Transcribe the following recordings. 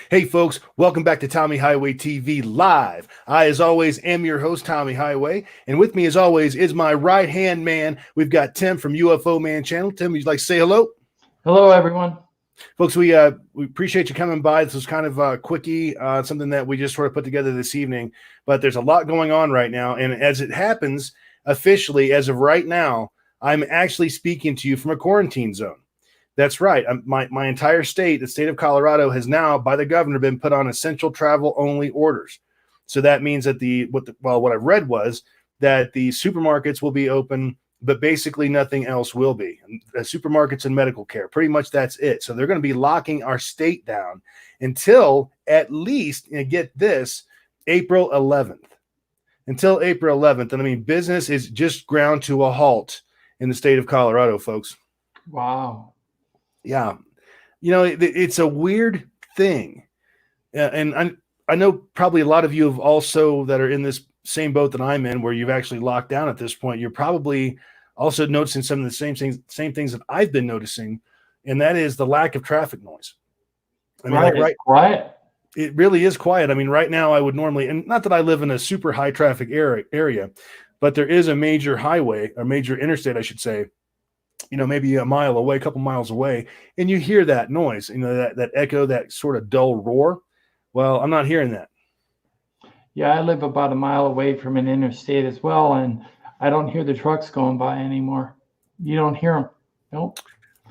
Hey, folks, welcome back to Tommy Highway TV Live. I, as always, am your host, Tommy Highway. And with me, as always, is my right hand man. We've got Tim from UFO Man Channel. Tim, would you like to say hello? Hello, everyone. Folks, we appreciate you coming by. This was kind of a quickie, something that we just sort of put together this evening. But there's a lot going on right now. And as it happens, officially, as of right now, I'm actually speaking to you from a quarantine zone. That's right. My entire state, the state of Colorado, has now, by the governor, been put on essential travel only orders. So that means that what I read was that the supermarkets will be open, but basically nothing else will be. Supermarkets and medical care, pretty much that's it. So they're going to be locking our state down until at least, get this, April 11th. Until April 11th. And I mean, business is just ground to a halt in the state of Colorado, folks. Wow. Yeah. It's a weird thing. And I know probably a lot of you have also that are in this same boat that I'm in, where you've actually locked down at this point. You're probably also noticing some of the same things that I've been noticing, and that is the lack of traffic noise. I mean, it's quiet. It really is quiet. I mean, right now I would normally, and not that I live in a super high traffic area, but there is a major highway, a major interstate, I should say, maybe a mile away, a couple miles away, and you hear that noise, that echo, that sort of dull roar. Well, I'm not hearing that. Yeah, I live about a mile away from an interstate as well, and I don't hear the trucks going by anymore. You don't hear them. Nope.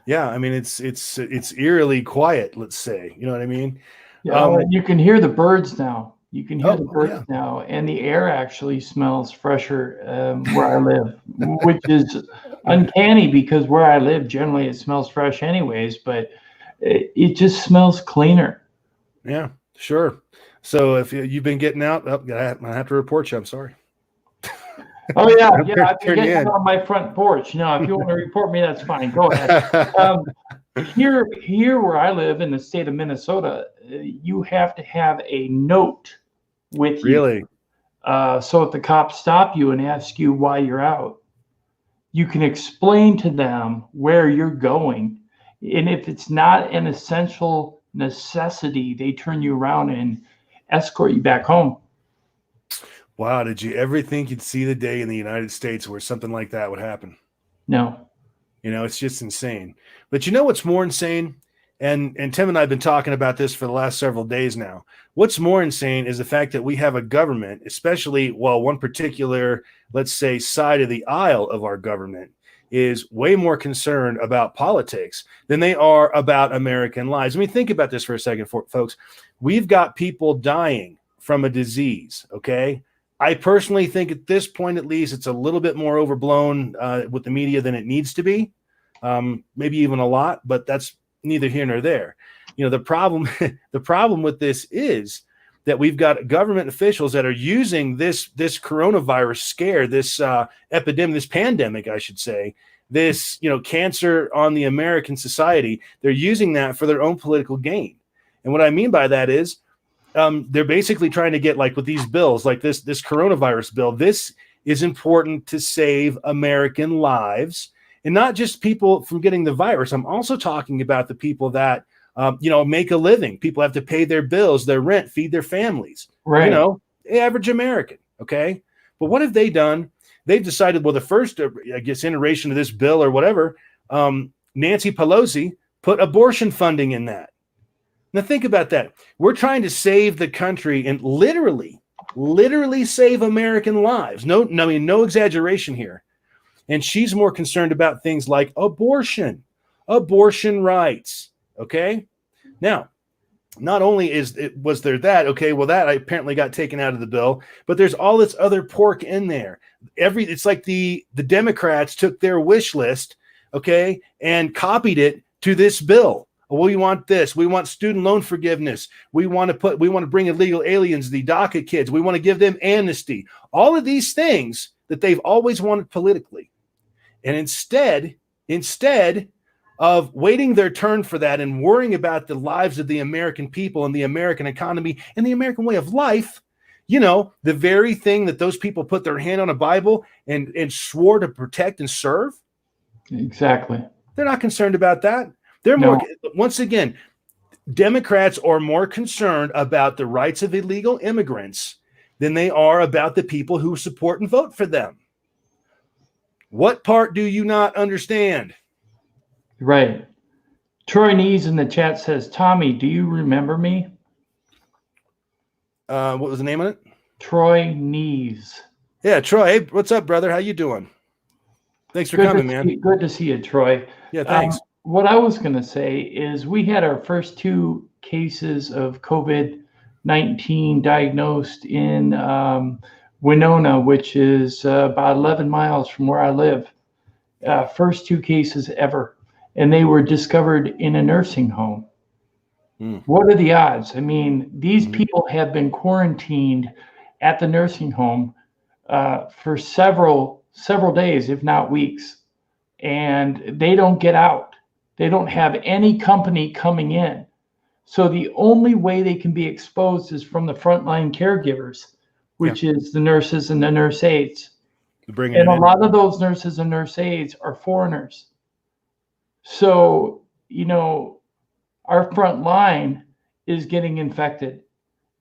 Yeah, I mean, it's eerily quiet, let's say. You know what I mean? Yeah, you can hear the birds now. You can hear the birds now, and the air actually smells fresher where I live, which is uncanny because where I live, generally it smells fresh anyways, but it just smells cleaner. Yeah, sure. So if you've been getting out, I have to report you. I'm sorry. Oh, yeah. I've been getting on my front porch. Now, if you want to report me, that's fine. Go ahead. Here where I live in the state of Minnesota, you have to have a note with you. Really? So if the cops stop you and ask you why you're out, you can explain to them where you're going. And if it's not an essential necessity, they turn you around and escort you back home. Wow. Did you ever think you'd see the day in the United States where something like that would happen? No. It's just insane. But you know what's more insane? And Tim and I have been talking about this for the last several days now. What's more insane is the fact that we have a government, especially, one particular, let's say, side of the aisle of our government is way more concerned about politics than they are about American lives. I mean, think about this for a second, folks. We've got people dying from a disease, okay? I personally think at this point, at least, it's a little bit more overblown with the media than it needs to be, maybe even a lot, but that's neither here nor there. The problem with this is that we've got government officials that are using this coronavirus scare, this epidemic, this pandemic, I should say, this cancer on the American society. They're using that for their own political gain. And what I mean by that is they're basically trying to get, like with these bills, like this coronavirus bill. This is important to save American lives and not just people from getting the virus. I'm also talking about the people that make a living. People have to pay their bills, their rent, feed their families. Right. Average American. Okay. But what have they done? They've decided, the first, I guess, iteration of this bill or whatever, Nancy Pelosi put abortion funding in that. Now think about that. We're trying to save the country and literally save American lives. No exaggeration here. And she's more concerned about things like abortion rights. Okay. Now, not only was there that, okay, that apparently got taken out of the bill, but there's all this other pork in there. It's like the Democrats took their wish list, okay, and copied it to this bill. We want this. We want student loan forgiveness. We want to bring illegal aliens, the DACA kids. We want to give them amnesty. All of these things that they've always wanted politically. And instead of waiting their turn for that and worrying about the lives of the American people and the American economy and the American way of life, the very thing that those people put their hand on a Bible and swore to protect and serve. Exactly. They're not concerned about that. They're more, once again, Democrats are more concerned about the rights of illegal immigrants than they are about the people who support and vote for them. What part do you not understand? Right. Troy Nees in the chat says, Tommy, do you remember me? What was the name of it? Troy Nees. Yeah, Troy. Hey, what's up, brother? How you doing? Thanks for coming, man. Good to see you, Troy. Yeah, thanks. What I was going to say is we had our first 2 cases of COVID-19 diagnosed in Winona, which is about 11 miles from where I live. First 2 cases ever. And they were discovered in a nursing home. What are the odds? I mean, these people have been quarantined at the nursing home for several days, if not weeks, and they don't get out. They don't have any company coming in. So the only way they can be exposed is from the frontline caregivers, which is the nurses and the nurse aides. And a lot of those nurses and nurse aides are foreigners. So, our front line is getting infected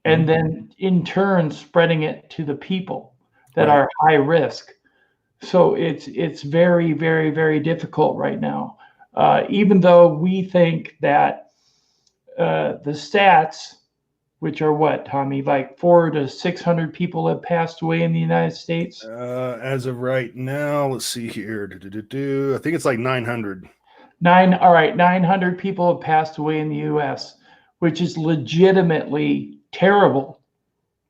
and then in turn spreading it to the people that are high risk. So it's very, very, very difficult right now. Even though we think that the stats, which are what, Tommy, like 400 to 600 people have passed away in the United States? As of right now, let's see here. I think it's like 900. 900 people have passed away in the U.S., which is legitimately terrible.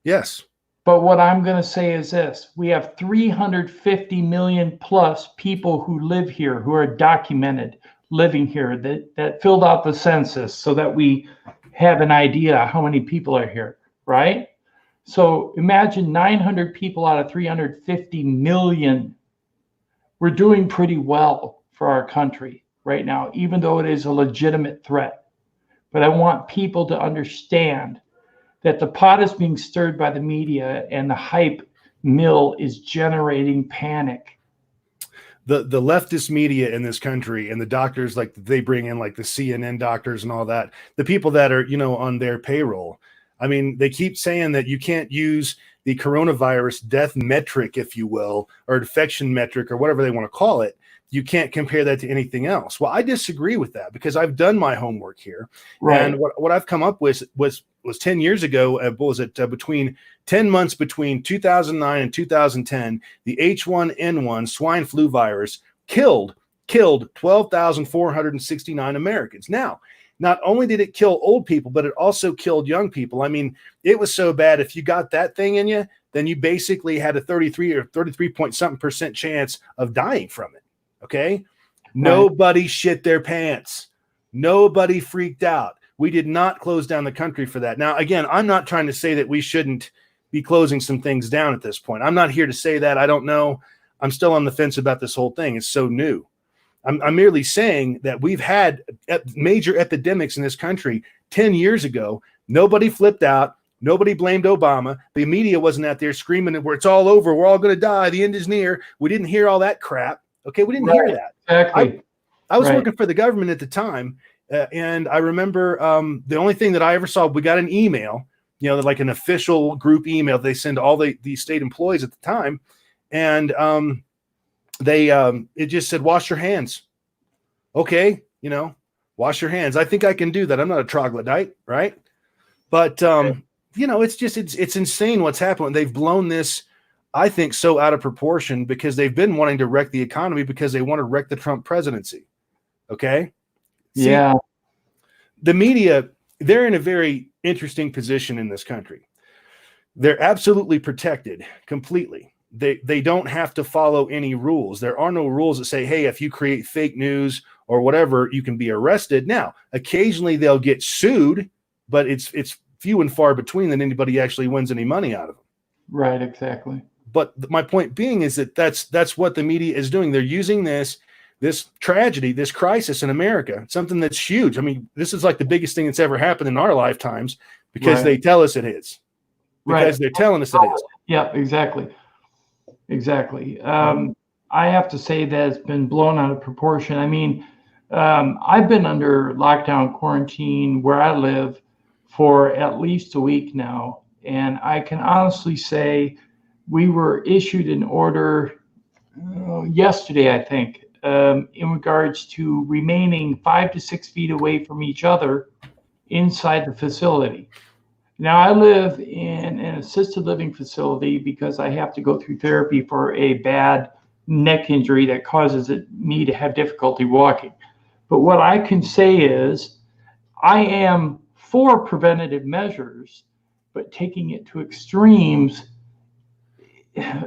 Yes. But what I'm going to say is this. We have 350 million plus people who live here, who are documented living here, that filled out the census so that we have an idea how many people are here, right? So imagine 900 people out of 350 million. We're doing pretty well for our country right now, even though it is a legitimate threat. But I want people to understand that the pot is being stirred by the media and the hype mill is generating panic. The leftist media in this country and the doctors, like they bring in like the CNN doctors and all that, the people that are, on their payroll. I mean, they keep saying that you can't use the coronavirus death metric, if you will, or infection metric or whatever they want to call it. You can't compare that to anything else. Well, I disagree with that because I've done my homework here. Right. And what I've come up with was 10 years ago, between 10 months between 2009 and 2010, the H1N1 swine flu virus killed 12,469 Americans. Now, not only did it kill old people, but it also killed young people. I mean, it was so bad. If you got that thing in you, then you basically had a 33 point something % chance of dying from it. Okay. Right. Nobody shit their pants. Nobody freaked out. We did not close down the country for that. Now, again, I'm not trying to say that we shouldn't be closing some things down at this point. I'm not here to say that. I don't know. I'm still on the fence about this whole thing. It's so new. I'm merely saying that we've had major epidemics in this country 10 years ago. Nobody flipped out. Nobody blamed Obama. The media wasn't out there screaming where it's all over. We're all going to die. The end is near. We didn't hear all that crap. Okay, we didn't hear that. Exactly. I was working for the government at the time, and I remember the only thing that I ever saw, we got an email, like an official group email they send to all the state employees at the time, and it just said, wash your hands. Okay, wash your hands. I think I can do that. I'm not a troglodyte, right? But, it's insane what's happened. They've blown this, I think, so out of proportion because they've been wanting to wreck the economy because they want to wreck the Trump presidency. Okay. See, the media, they're in a very interesting position in this country. They're absolutely protected completely. They don't have to follow any rules. There are no rules that say, hey, if you create fake news or whatever, you can be arrested. Now, occasionally they'll get sued, but it's few and far between that anybody actually wins any money out of them. Right, exactly. But my point being is that that's what the media is doing. They're using this tragedy, this crisis in America, something that's huge. I mean, this is like the biggest thing that's ever happened in our lifetimes because they tell us it is. Because they're telling us it is. Yeah, exactly. Exactly. I have to say that it's been blown out of proportion. I mean, I've been under lockdown quarantine where I live for at least a week now. And I can honestly say we were issued an order yesterday, I think, in regards to remaining 5 to 6 feet away from each other inside the facility. Now, I live in an assisted living facility because I have to go through therapy for a bad neck injury that causes me to have difficulty walking. But what I can say is I am for preventative measures, but taking it to extremes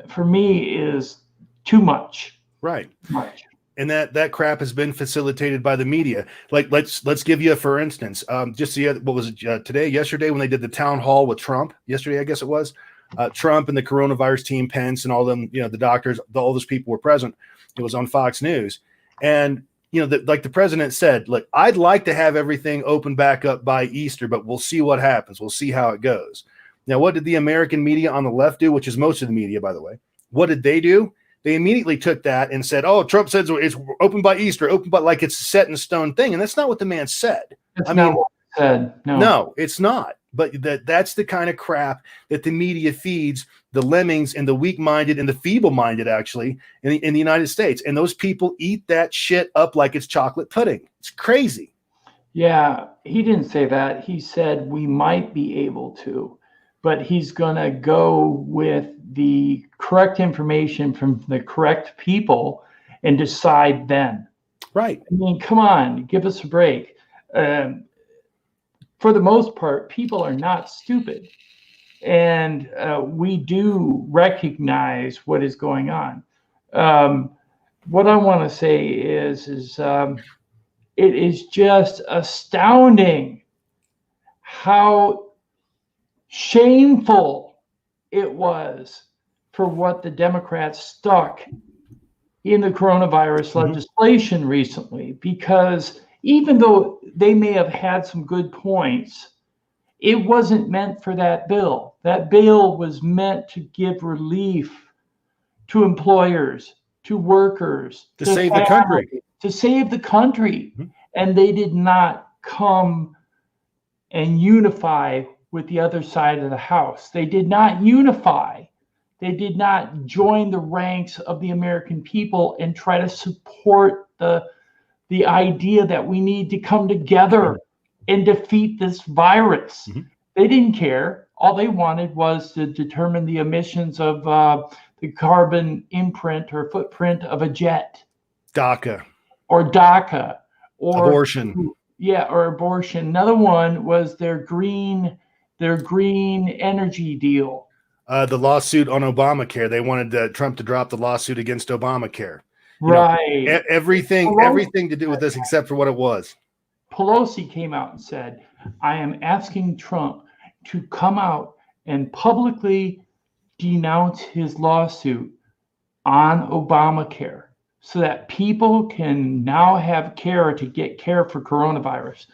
for me is too much. Right. Much. And that crap has been facilitated by the media. Like let's give you a for instance. Just the what was it yesterday when they did the town hall with Trump? Yesterday, I guess it was. Trump and the coronavirus team, Pence, and all them, the doctors, all those people were present. It was on Fox News, and like the president said, look, I'd like to have everything open back up by Easter, but we'll see what happens. We'll see how it goes. Now, what did the American media on the left do? Which is most of the media, by the way. What did they do? They immediately took that and said, "Oh, Trump says it's open by Easter, open by like it's a set in stone thing," and that's not what the man said. That's not what he said. No, it's not. But that's the kind of crap that the media feeds the lemmings and the weak-minded and the feeble-minded, actually, in the United States. And those people eat that shit up like it's chocolate pudding. It's crazy. Yeah, he didn't say that. He said we might be able to, but he's going to go with the correct information from the correct people and decide then. Right. I mean, come on, give us a break. For the most part, people are not stupid. And we do recognize what is going on. What I want to say is it is just astounding how shameful it was for what the Democrats stuck in the coronavirus legislation recently, because even though they may have had some good points, it wasn't meant for that bill. That bill was meant to give relief to employers, to workers, to save the country. To save the country. And they did not come and unify with the other side of the house. They did not unify. They did not join the ranks of the American people and try to support the idea that we need to come together and defeat this virus. They didn't care. All they wanted was to determine the emissions of the carbon imprint or footprint of a jet. DACA. Or abortion. Or abortion. Another one was their green energy deal. The lawsuit on Obamacare. They wanted Trump to drop the lawsuit against Obamacare. Right. Everything to do with this except for what it was. Pelosi came out and said, I am asking Trump to come out and publicly denounce his lawsuit on Obamacare so that people can now have care to get care for coronavirus.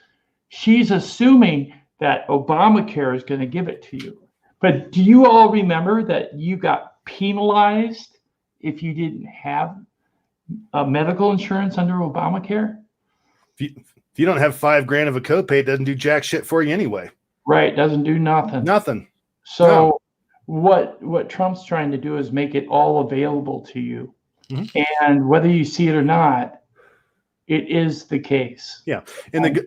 She's assuming that Obamacare is going to give it to you. But do you all remember that you got penalized if you didn't have medical insurance under Obamacare? If you don't have $5,000 of a copay, it doesn't do jack shit for you anyway. Right, doesn't do nothing. Nothing. So what Trump's trying to do is make it all available to you. And whether you see it or not, it is the case. Yeah. And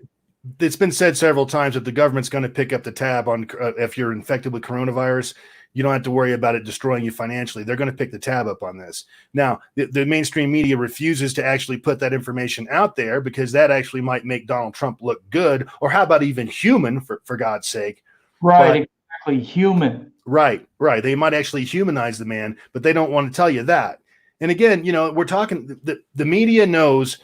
it's been said several times that the government's going to pick up the tab on if you're infected with coronavirus. You don't have to worry about it destroying you financially. They're going to pick the tab up on this. Now, the mainstream media refuses to actually put that information out there because that actually might make Donald Trump look good, or how about even human, for God's sake. Right, exactly, human. Right. They might actually humanize the man, but they don't want to tell you that. And again, we're talking, the media knows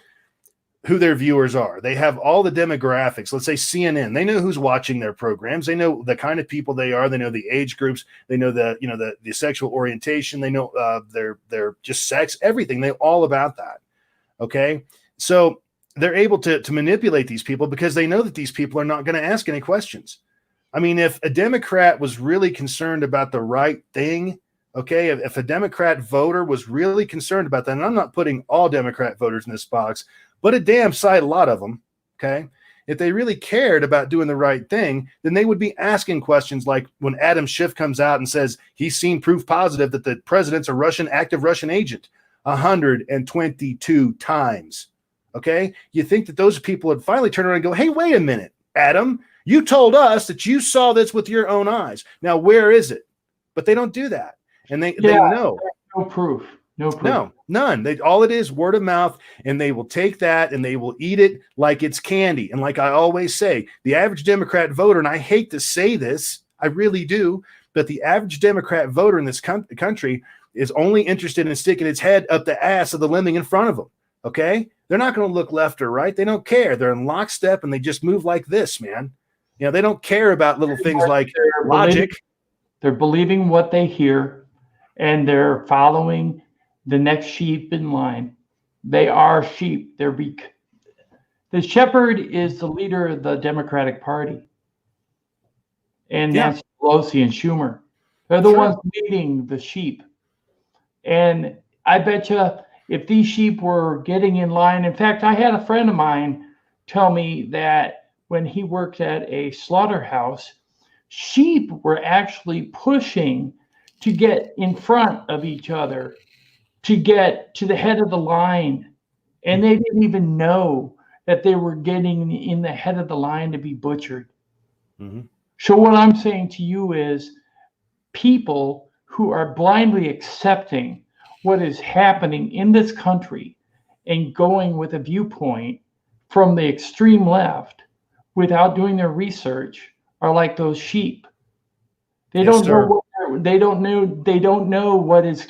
who their viewers are. They have all the demographics. Let's say CNN. They know who's watching their programs. They know the kind of people they are. They know the age groups. They know the sexual orientation. They know their just sex, everything. They know all about that. Okay, so they're able to manipulate these people because they know that these people are not going to ask any questions. I mean, if a Democrat was really concerned about the right thing, okay, if a Democrat voter was really concerned about that, and I'm not putting all Democrat voters in this box, but a damn sight a lot of them. Okay. If they really cared about doing the right thing, then they would be asking questions like when Adam Schiff comes out and says he's seen proof positive that the president's a active Russian agent 122 times. Okay. You think that those people would finally turn around and go, hey, wait a minute, Adam, you told us that you saw this with your own eyes. Now, where is it? But they don't do that. And they know. No proof. No, none. All it is word of mouth, and they will take that and they will eat it like it's candy. And like I always say, the average Democrat voter, and I hate to say this, I really do, but the average Democrat voter in this country is only interested in sticking its head up the ass of the lemming in front of them. Okay? They're not going to look left or right. They don't care. They're in lockstep and they just move like this, man. You know, they don't care about little things like logic. They're believing what they hear, and they're following the next sheep in line. They are sheep. The shepherd is the leader of the Democratic Party, and Nancy Pelosi and Schumer. They're the ones leading the sheep. And I bet you if these sheep were getting in line, in fact, I had a friend of mine tell me that when he worked at a slaughterhouse, sheep were actually pushing to get in front of each other, to get to the head of the line. And they didn't even know that they were getting in the head of the line to be butchered. Mm-hmm. So what I'm saying to you is people who are blindly accepting what is happening in this country and going with a viewpoint from the extreme left without doing their research are like those sheep. They don't know what is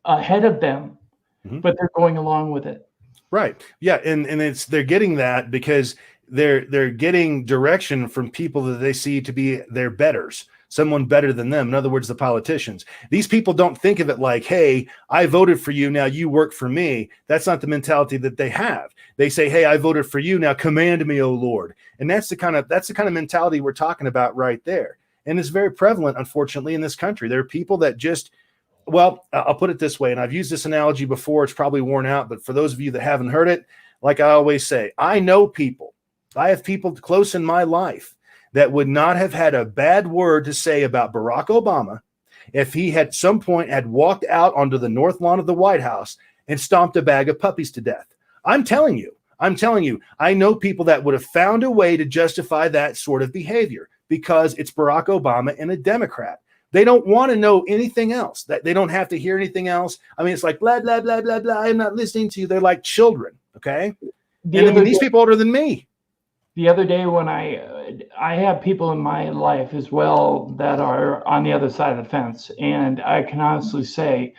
ahead of them, but they're going along with it. Right. Yeah. And they're getting that because they're getting direction from people that they see to be their betters, someone better than them. In other words, the politicians. These people don't think of it like, hey, I voted for you, now you work for me. That's not the mentality that they have. They say, hey, I voted for you, now command me, O Lord. And that's the kind of mentality we're talking about right there. And it's very prevalent, unfortunately, in this country. There are people that just, well, I'll put it this way, and I've used this analogy before. It's probably worn out, but for those of you that haven't heard it, like I always say, I know people. I have people close in my life that would not have had a bad word to say about Barack Obama if he had some point had walked out onto the north lawn of the White House and stomped a bag of puppies to death. I'm telling you, I know people that would have found a way to justify that sort of behavior because it's Barack Obama and a Democrat. They don't want to know anything else. That they don't have to hear anything else. I mean, it's like blah, blah, blah, blah, blah. I'm not listening to you. They're like children. Okay. These people older than me. The other day when I have people in my life as well that are on the other side of the fence. And I can honestly say,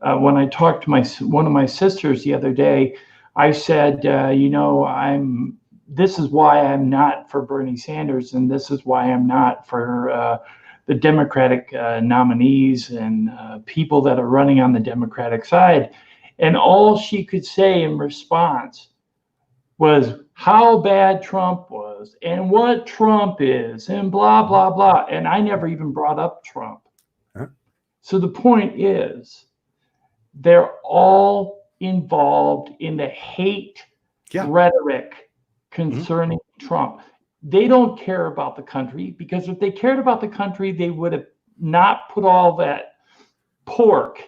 when I talked to one of my sisters the other day, I said, this is why I'm not for Bernie Sanders. And this is why I'm not for the Democratic nominees and people that are running on the Democratic side. And all she could say in response was how bad Trump was and what Trump is and blah, blah, blah. And I never even brought up Trump. Huh? So the point is, they're all involved in the hate rhetoric concerning Trump. They don't care about the country, because if they cared about the country, they would have not put all that pork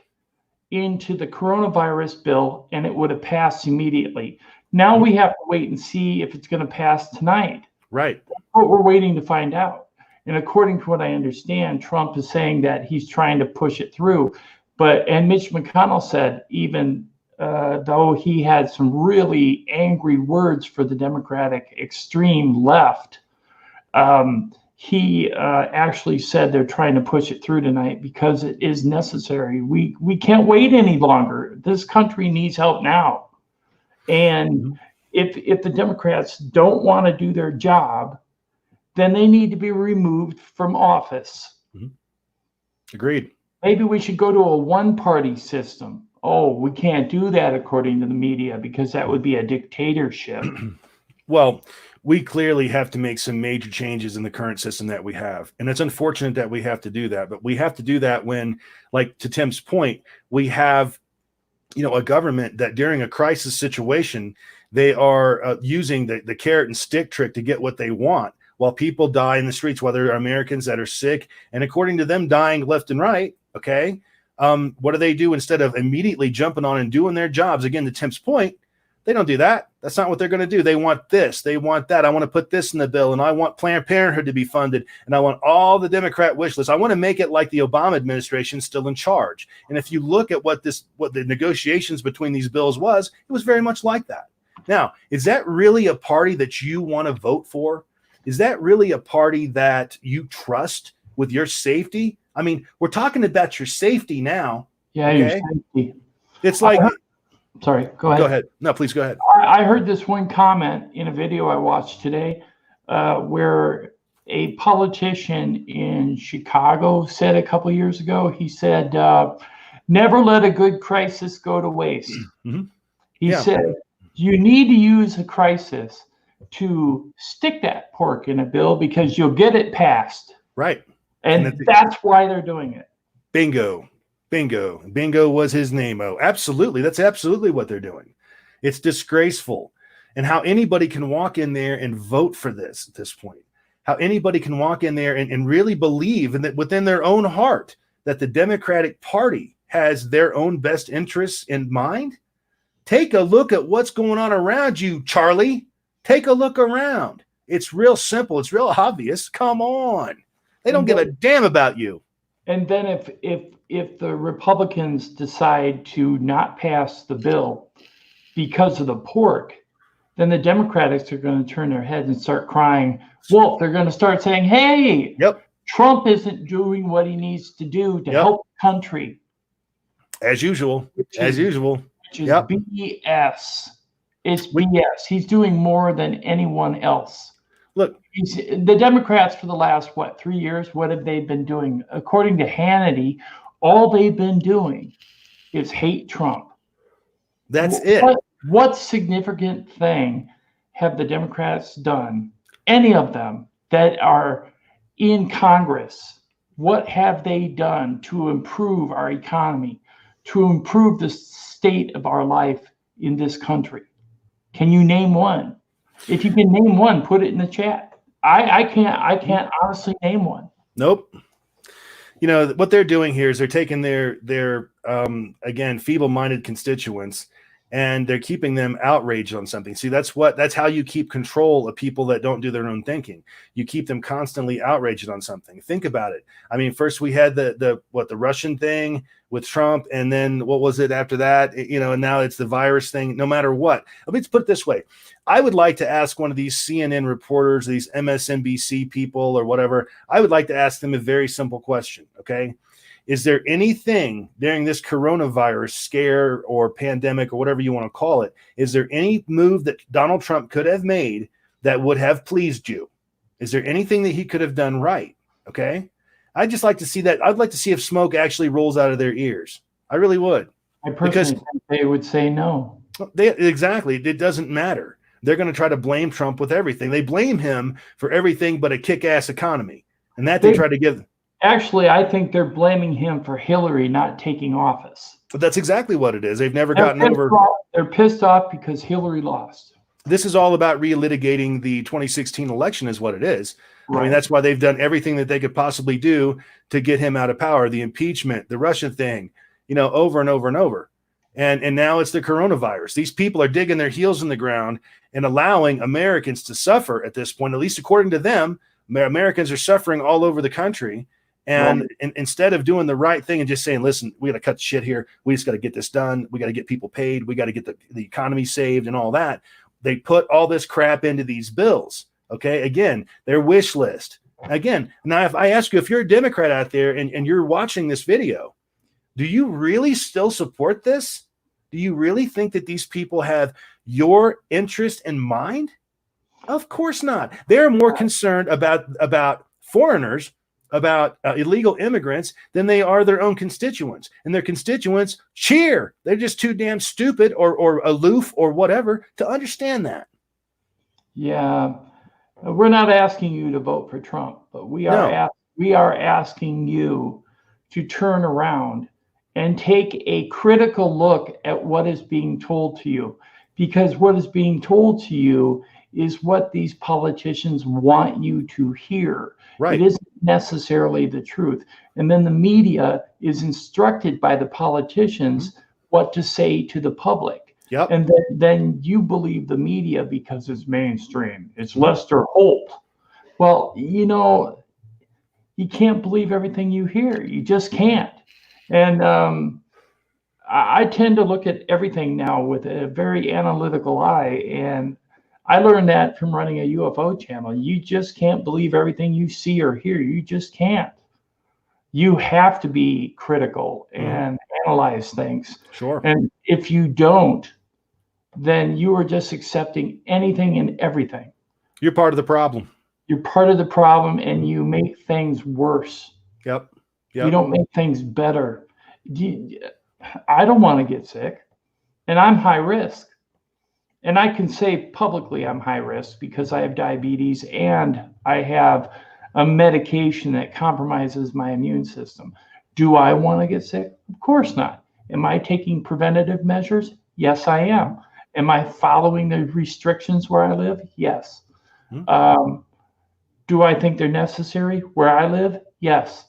into the coronavirus bill and it would have passed immediately. Now we have to wait and see if it's going to pass tonight. Right. That's what we're waiting to find out. And according to what I understand, Trump is saying that he's trying to push it through. And Mitch McConnell said, even though he had some really angry words for the Democratic extreme left, he actually said they're trying to push it through tonight because it is necessary. We can't wait any longer. This country needs help now. And if the Democrats don't want to do their job, then they need to be removed from office. Agreed. Maybe we should go to a one-party system. Oh, we can't do that according to the media because that would be a dictatorship. Well, we clearly have to make some major changes in the current system that we have. And it's unfortunate that we have to do that. But we have to do that when, like to Tim's point, we have a government that during a crisis situation They are using the carrot and stick trick to get what they want, while people die in the streets, whether they're Americans that are sick, and according to them, dying left and right. Okay. What do they do instead of immediately jumping on and doing their jobs? Again, to Tim's point, they don't do that. That's not what they're going to do. They want this. They want that. I want to put this in the bill, and I want Planned Parenthood to be funded, and I want all the Democrat wish lists. I want to make it like the Obama administration still in charge. And if you look at what the negotiations between these bills was, it was very much like that. Now, is that really a party that you want to vote for? Is that really a party that you trust with your safety? I mean, we're talking about your safety now. Yeah, okay? your safety. It's like... Sorry, go ahead. Go ahead. No, please go ahead. I heard this one comment in a video I watched today where a politician in Chicago said a couple of years ago, he said, never let a good crisis go to waste. Mm-hmm. He said, you need to use a crisis to stick that pork in a bill because you'll get it passed. Right. And that's why they're doing it. Bingo. Bingo. Bingo was his name. Oh, absolutely. That's absolutely what they're doing. It's disgraceful. And how anybody can walk in there and vote for this at this point. How anybody can walk in there and really believe that within their own heart that the Democratic Party has their own best interests in mind. Take a look at what's going on around you, Charlie. Take a look around. It's real simple. It's real obvious. Come on. They don't give a damn about you. And then if the Republicans decide to not pass the bill because of the pork, then the Democrats are going to turn their heads and start crying wolf. They're going to start saying, hey, Trump isn't doing what he needs to do to help the country. As usual. Which is BS. It's BS. He's doing more than anyone else. Look, the Democrats for the last, 3 years, what have they been doing? According to Hannity, all they've been doing is hate Trump. That's it. What significant thing have the Democrats done, any of them that are in Congress? What have they done to improve our economy, to improve the state of our life in this country? Can you name one? If you can name one, put it in the chat. I can't honestly name one. Nope. You know, what they're doing here is they're taking their again, feeble-minded constituents, and they're keeping them outraged on something. See, that's how you keep control of people that don't do their own thinking. You keep them constantly outraged on something. Think about it. I mean, first we had the Russian thing with Trump, and then what was it after that? You know, and now it's the virus thing. No matter what, let's put it this way. I would like to ask one of these CNN reporters, these MSNBC people or whatever, I would like to ask them a very simple question, okay? Is there anything during this coronavirus scare or pandemic or whatever you want to call it, is there any move that Donald Trump could have made that would have pleased you? Is there anything that he could have done right? Okay. I'd just like to see that. I'd like to see if smoke actually rolls out of their ears. I really would. I personally think they would say no. Exactly. It doesn't matter. They're going to try to blame Trump with everything. They blame him for everything but a kick-ass economy. And that they try to give. Actually, I think they're blaming him for Hillary not taking office. But that's exactly what it is. They've never gotten over. They're pissed off because Hillary lost. This is all about relitigating the 2016 election is what it is. Right. I mean, that's why they've done everything that they could possibly do to get him out of power. The impeachment, the Russian thing, over and over and over. And now it's the coronavirus. These people are digging their heels in the ground and allowing Americans to suffer at this point, at least according to them. Americans are suffering all over the country. And instead of doing the right thing and just saying, listen, we got to cut the shit here. We just got to get this done. We got to get people paid. We got to get the economy saved and all that. They put all this crap into these bills. Okay. Again, their wish list. Again, now, if I ask you, if you're a Democrat out there and you're watching this video, do you really still support this? Do you really think that these people have your interest in mind? Of course not. They're more concerned about foreigners, about illegal immigrants than they are their own constituents. And their constituents cheer. They're just too damn stupid or aloof or whatever to understand that. Yeah. We're not asking you to vote for Trump, but we are asking you to turn around and take a critical look at what is being told to you. because what is being told to you is what these politicians want you to hear. Right. It isn't necessarily the truth. And then the media is instructed by the politicians what to say to the public. Yep. And then you believe the media because it's mainstream. It's Lester Holt. Well, you know, you can't believe everything you hear. You just can't. And I tend to look at everything now with a very analytical eye. And I learned that from running a UFO channel. You just can't believe everything you see or hear. You just can't. You have to be critical and analyze things. Sure. And if you don't, then you are just accepting anything and everything. You're part of the problem. You're part of the problem, and you make things worse. Yep. You don't make things better. I don't want to get sick, and I'm high risk. And I can say publicly I'm high risk because I have diabetes and I have a medication that compromises my immune system. Do I want to get sick? Of course not. Am I taking preventative measures? Yes, I am. Am I following the restrictions where I live? Yes. Do I think they're necessary where I live? Yes.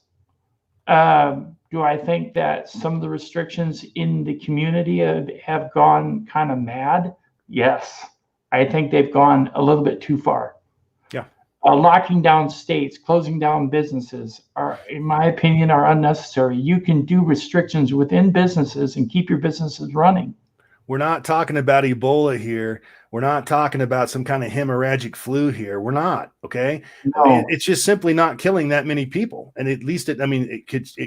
Do I think that some of the restrictions in the community have gone kind of mad? Yes. I think they've gone a little bit too far. Yeah. Locking down states, closing down businesses are, in my opinion, are unnecessary. You can do restrictions within businesses and keep your businesses running. We're not talking about Ebola here. We're not talking about some kind of hemorrhagic flu here. We're not. Okay. No. I mean, it's just simply not killing that many people. And at least it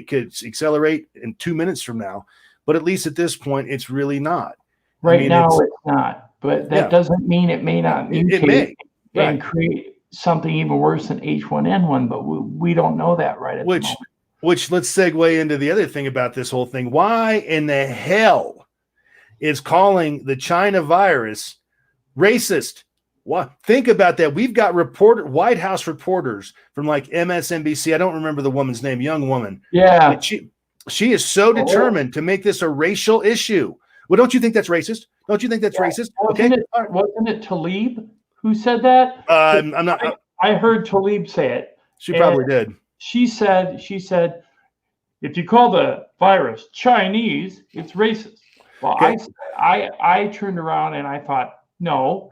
could accelerate in 2 minutes from now, but at least at this point, it's really not. Right now, it's not, but that doesn't mean it may not mutate it may. and create something even worse than H1N1, but we don't know that right at the moment. Which let's segue into the other thing about this whole thing. Why in the hell is calling the China virus racist? What? Think about that. We've got White House reporters from like MSNBC. I don't remember the woman's name, young woman. Yeah. She is so determined to make this a racial issue. Well, don't you think that's racist? Don't you think that's racist? Wasn't it Tlaib who said that? I'm not. I heard Tlaib say it. She probably did. She said, if you call the virus Chinese, it's racist. Well, Okay. I turned around and I thought, no,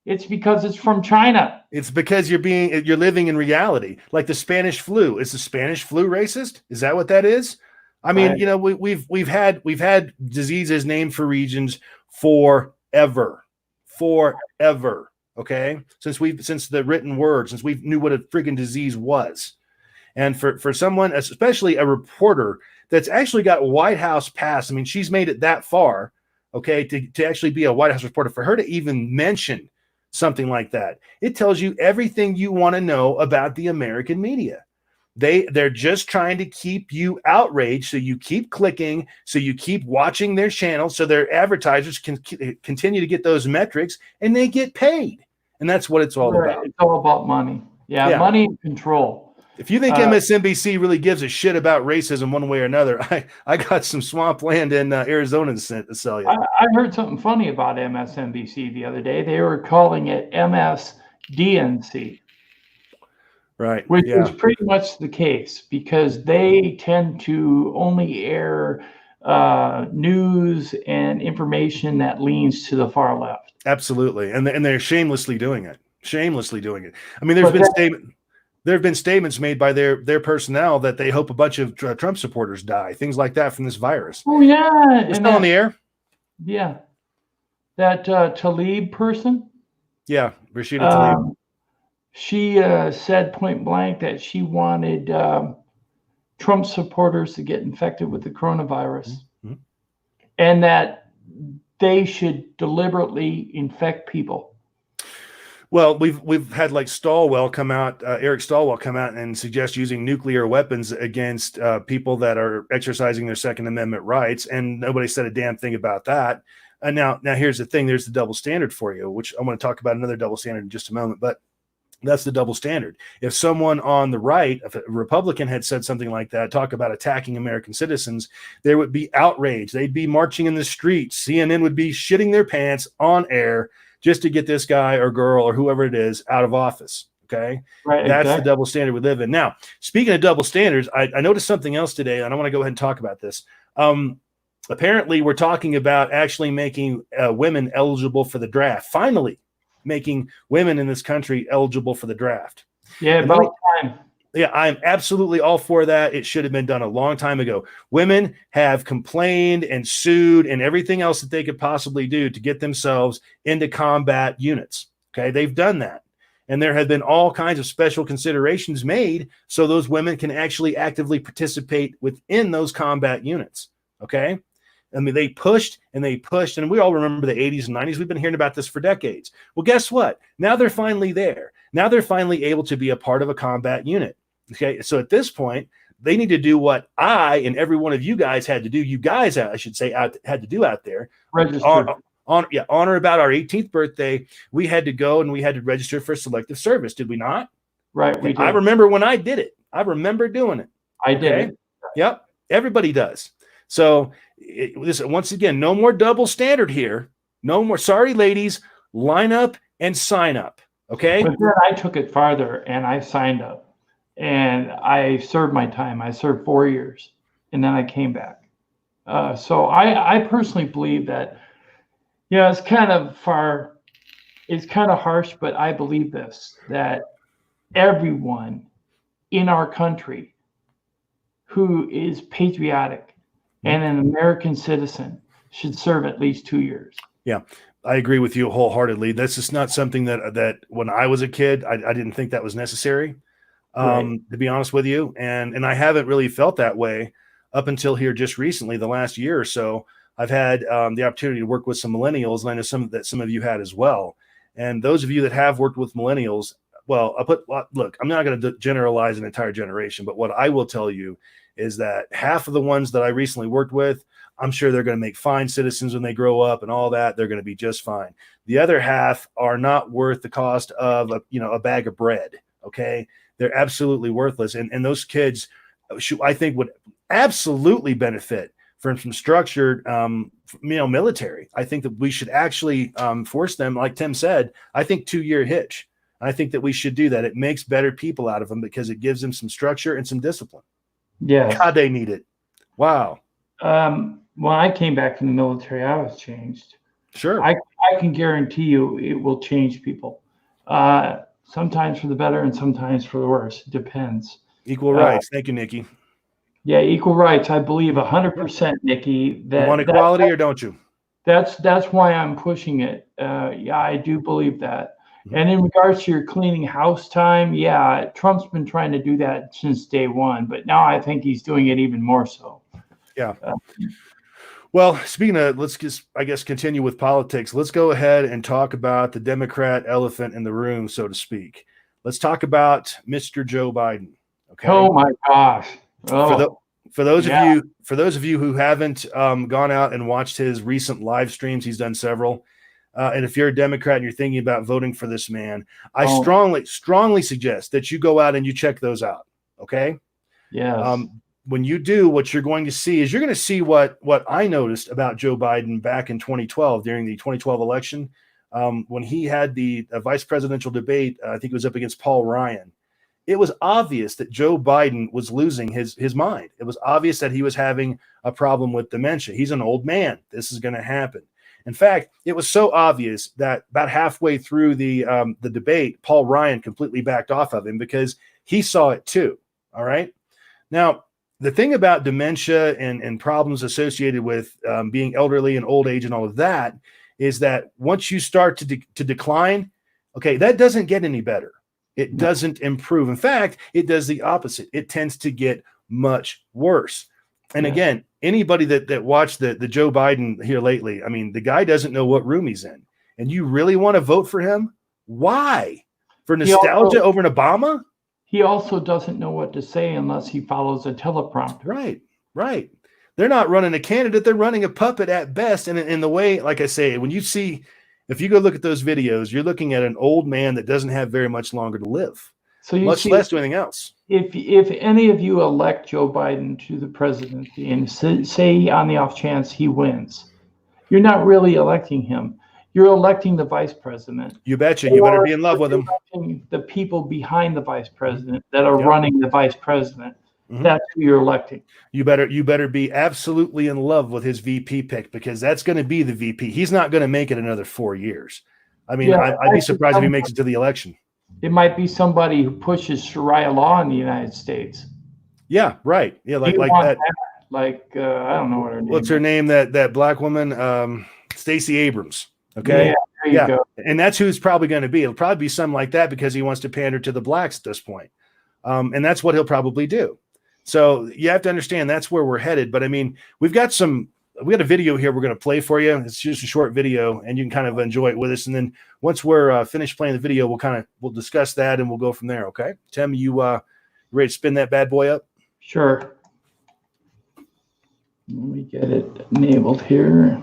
it's because it's from China. It's because you're living in reality, like the Spanish flu. Is the Spanish flu racist? Is that what that is? I mean, you know, we've had diseases named for regions forever. Okay, since the written word, since we knew what a friggin' disease was, and for someone, especially a reporter that's actually got White House pass. I mean, she's made it that far, okay, to actually be a White House reporter. For her to even mention something like that, it tells you everything you want to know about the American media. They're just trying to keep you outraged, so you keep clicking, so you keep watching their channel, so their advertisers can continue to get those metrics, and they get paid. And that's what it's all about. It's all about money. Yeah, money and control. If you think MSNBC really gives a shit about racism one way or another, I got some swampland in Arizona to sell you. I heard something funny about MSNBC the other day. They were calling it MSDNC. Right. Which is pretty much the case because they tend to only air news and information that leans to the far left. Absolutely. And they're shamelessly doing it. I mean, there have been statements made by their personnel that they hope a bunch of Trump supporters die, things like that from this virus. Oh, yeah. It's still on the air. Yeah. That Tlaib person. Yeah. Rashida Tlaib. She said point blank that she wanted Trump supporters to get infected with the coronavirus and that they should deliberately infect people. Well, we've had like Stilwell come out, Eric Stilwell come out and suggest using nuclear weapons against people that are exercising their Second Amendment rights, and nobody said a damn thing about that. And now here's the thing: there's the double standard for you, which I want to talk about another double standard in just a moment. But That's the double standard. If someone on the right, if a Republican had said something like that, talk about attacking American citizens, there would be outrage. They'd be marching in the streets. CNN would be shitting their pants on air just to get this guy or girl or whoever it is out of office. Okay. Right. That's Exactly. the double standard we live in. Now, speaking of double standards, I noticed something else today, and I want to go ahead and talk about this. Apparently, we're talking about actually making women eligible for the draft. Finally, making women in this country eligible for the draft. Yeah, about time. Yeah, I'm absolutely all for that. It should have been done a long time ago. Women have complained and sued and everything else that they could possibly do to get themselves into combat units. Okay, they've done that. And there have been all kinds of special considerations made so those women can actually actively participate within those combat units. Okay. I mean, they pushed, and we all remember the 80s and 90s. We've been hearing about this for decades. Well, guess what? Now they're finally there. Now they're finally able to be a part of a combat unit. Okay, so at this point, they need to do what I and every one of you guys had to do. You guys, I should say, had to do out there. Register. On or about our 18th birthday, we had to go and we had to register for selective service. Did we not? Right, we did. I remember when I did it. I remember doing it. I did it. Yep, everybody does. So listen, once again, no more double standard here. No more. Sorry, ladies, line up and sign up. Okay. But then I took it farther and I signed up and I served my time. I served 4 years and then I came back. So I personally believe that, it's kind of harsh, but I believe this, that everyone in our country who is patriotic and an American citizen should serve at least 2 years. Yeah, I agree with you wholeheartedly. That's just not something that when I was a kid, I didn't think that was necessary, to be honest with you. And I haven't really felt that way up until here just recently, the last year or so. I've had the opportunity to work with some millennials, and I know some of you had as well. And those of you that have worked with millennials, well, look, I'm not going to generalize an entire generation, but what I will tell you is that half of the ones that I recently worked with, I'm sure they're going to make fine citizens when they grow up and all that. They're going to be just fine. The other half are not worth the cost of a bag of bread. Okay. They're absolutely worthless. And those kids, I think, would absolutely benefit from some structured, military. I think that we should actually force them, like Tim said, I think 2-year hitch. I think that we should do that. It makes better people out of them because it gives them some structure and some discipline. Yeah. God, they need it. Wow. When I came back from the military, I was changed. Sure. I can guarantee you it will change people. Sometimes for the better and sometimes for the worse. It depends. Equal rights. Thank you, Nikki. Yeah, equal rights. I believe 100%, Nikki. You want equality or don't you? That's why I'm pushing it. I do believe that. Mm-hmm. And in regards to your cleaning house time, Trump's been trying to do that since day one, but now I think he's doing it even more so. Yeah. Well, speaking of, let's just, I guess, continue with politics. Let's go ahead and talk about the Democrat elephant in the room, so to speak. Let's talk about Mr. Joe Biden. Okay. Oh my gosh. Oh. For those of you who haven't gone out and watched his recent live streams, he's done several. And if you're a Democrat and you're thinking about voting for this man, I strongly suggest that you go out and you check those out. Okay. Yeah. When you do, what you're going to see is you're going to see what I noticed about Joe Biden back in 2012 during the 2012 election, when he had the vice presidential debate. I think it was up against Paul Ryan. It was obvious that Joe Biden was losing his mind. It was obvious that he was having a problem with dementia. He's an old man. This is going to happen. In fact, it was so obvious that about halfway through the debate, Paul Ryan completely backed off of him because he saw it too. All right. Now, the thing about dementia and problems associated with being elderly and old age and all of that is that once you start to decline, okay, that doesn't get any better. It doesn't improve. In fact, it does the opposite. It tends to get much worse. And again, anybody that watched the Joe Biden here lately, I mean, the guy doesn't know what room he's in. And you really want to vote for him? Why? For nostalgia over an Obama? He also doesn't know what to say unless he follows a teleprompter. Right. They're not running a candidate. They're running a puppet at best. And in the way, like I say, when you see If you go look at those videos, you're looking at an old man that doesn't have very much longer to live, So you much see, less do anything else. if any of you elect Joe Biden to the presidency and say on the off chance he wins, you're not really electing him. You're electing the vice president. You betcha. You better be in love with him. The people behind the vice president that are Yep. running the vice president. Mhm. That's who you're electing. You better be absolutely in love with his VP pick, because that's going to be the VP. He's not going to make it another 4 years. I mean, Yeah, I'd be surprised if he makes it to the election. It might be somebody who pushes Sharia law in the United States. Yeah, right. Yeah, like that. Like I don't know what her name. What's her name? That black woman, Stacey Abrams. Okay. Yeah, there you go. And that's who it's probably going to be. It'll probably be something like that, because he wants to pander to the blacks at this point. And that's what he'll probably do. So you have to understand that's where we're headed. But I mean, we got a video here we're going to play for you. It's just a short video, and you can kind of enjoy it with us. And then once we're finished playing the video, we'll discuss that and we'll go from there. Okay. Tim, you ready to spin that bad boy up? Sure. Let me get it enabled here.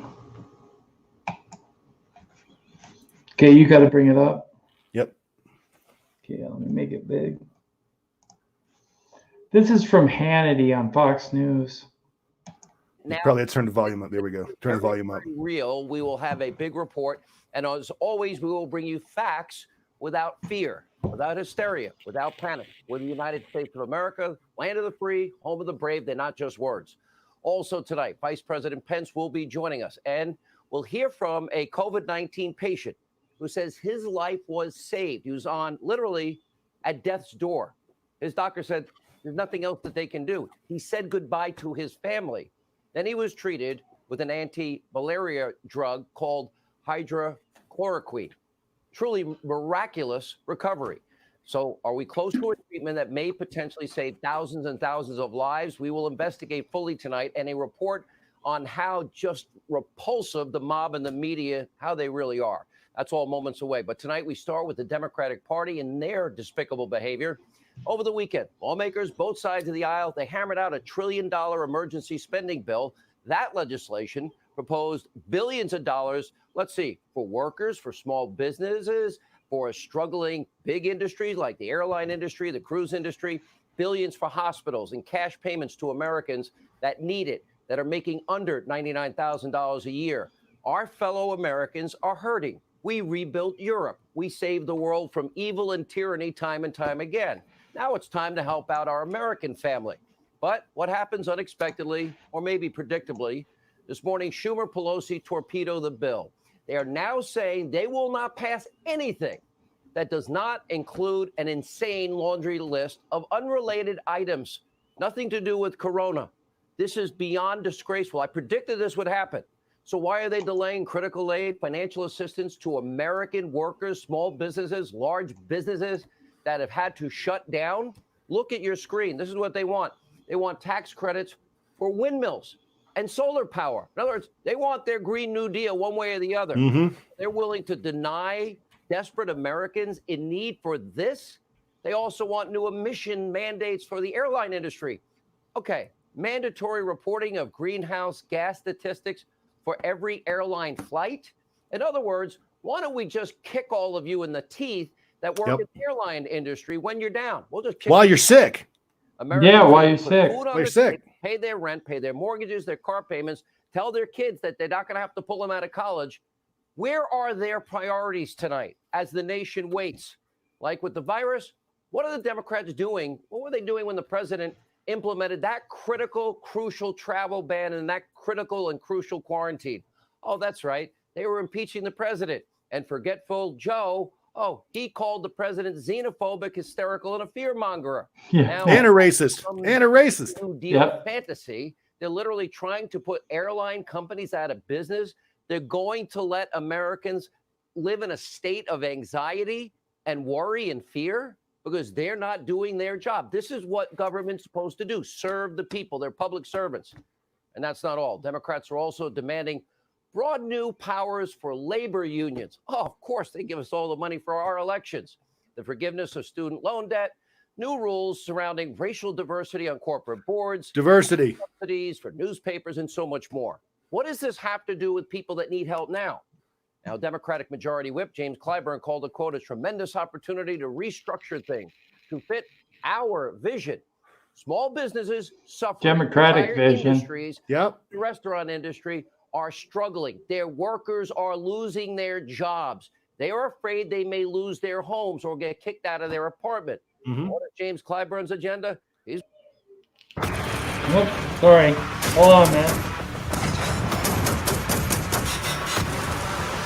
Okay, you got to bring it up. Yep. Okay, let me make it big. This is from Hannity on Fox News. Now, probably had to turn the volume up. There we go. Turn the volume up. Real. We will have a big report. And as always, we will bring you facts without fear, without hysteria, without panic. We're the United States of America, land of the free, home of the brave. They're not just words. Also tonight, Vice President Pence will be joining us, and we'll hear from a COVID-19 patient who says his life was saved. He was on literally at death's door. His doctor said there's nothing else that they can do. He said goodbye to his family. Then he was treated with an anti-malaria drug called hydrochloroquine. Truly miraculous recovery. So are we close to a treatment that may potentially save thousands and thousands of lives? We will investigate fully tonight, and a report on how just repulsive the mob and the media, how they really are. That's all moments away. But tonight we start with the Democratic Party and their despicable behavior. Over the weekend, lawmakers, both sides of the aisle, they hammered out $1 trillion emergency spending bill. That legislation proposed billions of dollars, let's see, for workers, for small businesses, for a struggling big industries like the airline industry, the cruise industry, billions for hospitals and cash payments to Americans that need it, that are making under $99,000 a year. Our fellow Americans are hurting. We rebuilt Europe. We saved the world from evil and tyranny time and time again. Now it's time to help out our American family. But what happens unexpectedly, or maybe predictably, this morning, Schumer, Pelosi torpedo the bill. They are now saying they will not pass anything that does not include an insane laundry list of unrelated items, nothing to do with Corona. This is beyond disgraceful. I predicted this would happen. So why are they delaying critical aid, financial assistance to American workers, small businesses, large businesses that have had to shut down? Look at your screen. This is what they want. They want tax credits for windmills and solar power. In other words, they want their Green New Deal one way or the other. Mm-hmm. They're willing to deny desperate Americans in need for this. They also want new emission mandates for the airline industry. Okay, mandatory reporting of greenhouse gas statistics for every airline flight. In other words, why don't we just kick all of you in the teeth that work in the airline industry when you're down? We'll just kick while you're sick. Yeah, while you're sick. While you're sick. Pay their rent, pay their mortgages, their car payments, tell their kids that they're not going to have to pull them out of college. Where are their priorities tonight as the nation waits? Like with the virus, what are the Democrats doing? What were they doing when the president implemented that critical, crucial travel ban and that critical and crucial quarantine? Oh, that's right. They were impeaching the president. And forgetful Joe, oh, he called the president xenophobic, hysterical, and a fearmonger. Yeah. Now, And a racist. And a racist. New Deal fantasy. They're literally trying to put airline companies out of business. They're going to let Americans live in a state of anxiety and worry and fear because they're not doing their job. This is what government's supposed to do, serve the people. They're public servants. And that's not all. Democrats are also demanding broad new powers for labor unions. Oh, of course, they give us all the money for our elections. The forgiveness of student loan debt, new rules surrounding racial diversity on corporate boards, diversity, subsidies for newspapers, and so much more. What does this have to do with people that need help now? Now, Democratic Majority Whip James Clyburn called the quote a tremendous opportunity to restructure things to fit our vision. Small businesses suffer. Democratic vision. Industries, Yep. the restaurant industry are struggling. Their workers are losing their jobs. They are afraid they may lose their homes or get kicked out of their apartment. What is James Clyburn's agenda? He's Oops, sorry. Hold on, man.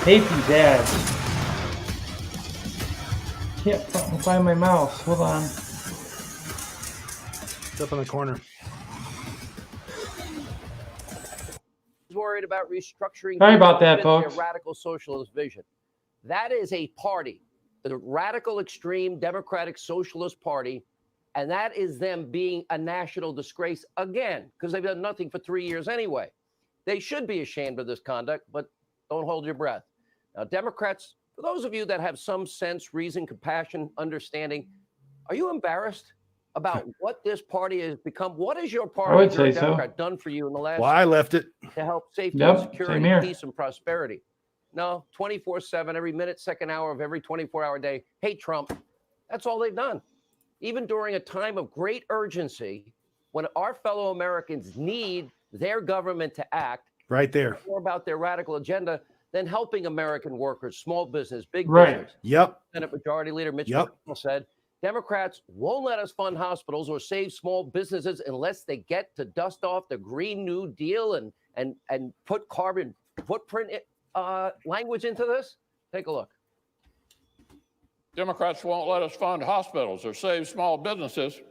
Hate these ads. Can't find my mouse. Hold on. It's up in the corner. worried about restructuring. Sorry about that, their folks. Radical socialist vision. That is a party, the radical extreme Democratic Socialist Party, and that is them being a national disgrace again, because they've done nothing for 3 years anyway. They should be ashamed of this conduct, but don't hold your breath. Now, Democrats, for those of you that have some sense, reason, compassion, understanding, are you embarrassed about what this party has become? What has your party, I would as a say Democrat, done for you in the last Well, I left it. to help safety Yep, and same security, here. peace and prosperity? No, 24/7, every minute, second hour of every 24-hour day. Hate Trump. That's all they've done. Even during a time of great urgency, when our fellow Americans need their government to act, Right there. more about their radical agenda than helping American workers, small business, big Right. business. Yep. Senate Majority Leader Mitch Yep. McConnell said, Democrats won't let us fund hospitals or save small businesses unless they get to dust off the Green New Deal and put carbon footprint language into this. Take a look. Democrats won't let us fund hospitals or save small businesses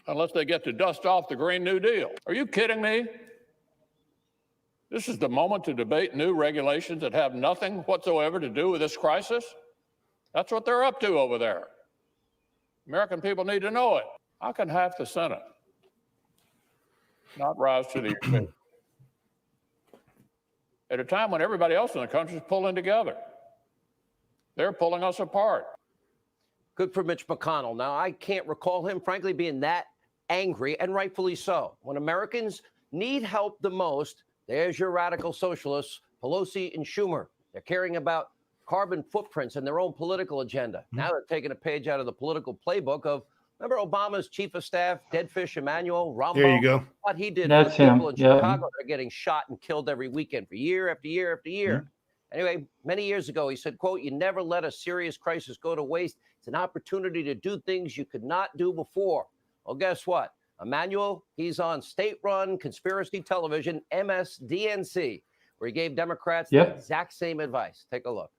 unless they get to dust off the Green New Deal. Are you kidding me? This is the moment to debate new regulations that have nothing whatsoever to do with this crisis? That's what they're up to over there. American people need to know it. How can half the Senate not rise to the occasion? At a time when everybody else in the country is pulling together. They're pulling us apart. Good for Mitch McConnell. Now, I can't recall him, frankly, being that angry, and rightfully so. When Americans need help the most, there's your radical socialists, Pelosi and Schumer. They're caring about carbon footprints and their own political agenda. Now they're taking a page out of the political playbook of, remember Obama's chief of staff, Deadfish Emmanuel Rambo? There you go. What he did That's for the people him. in Yep. Chicago that are getting shot and killed every weekend for year after year after year. Anyway, many years ago, he said, quote, "You never let a serious crisis go to waste. It's an opportunity to do things you could not do before." Well, guess what? Emmanuel, he's on state-run conspiracy television, MSDNC, where he gave Democrats the exact same advice. Take a look.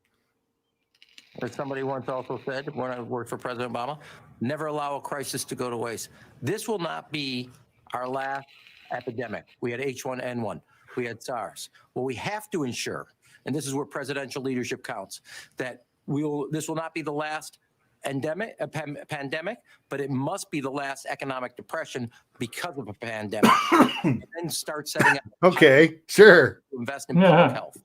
As somebody once also said when I worked for President Obama, never allow a crisis to go to waste. This will not be our last epidemic. We had H1N1. We had SARS. What we have to ensure, and this is where presidential leadership counts, that this will not be the last pandemic, but it must be the last economic depression because of a pandemic. And then start setting up Okay, sure. to invest in public health.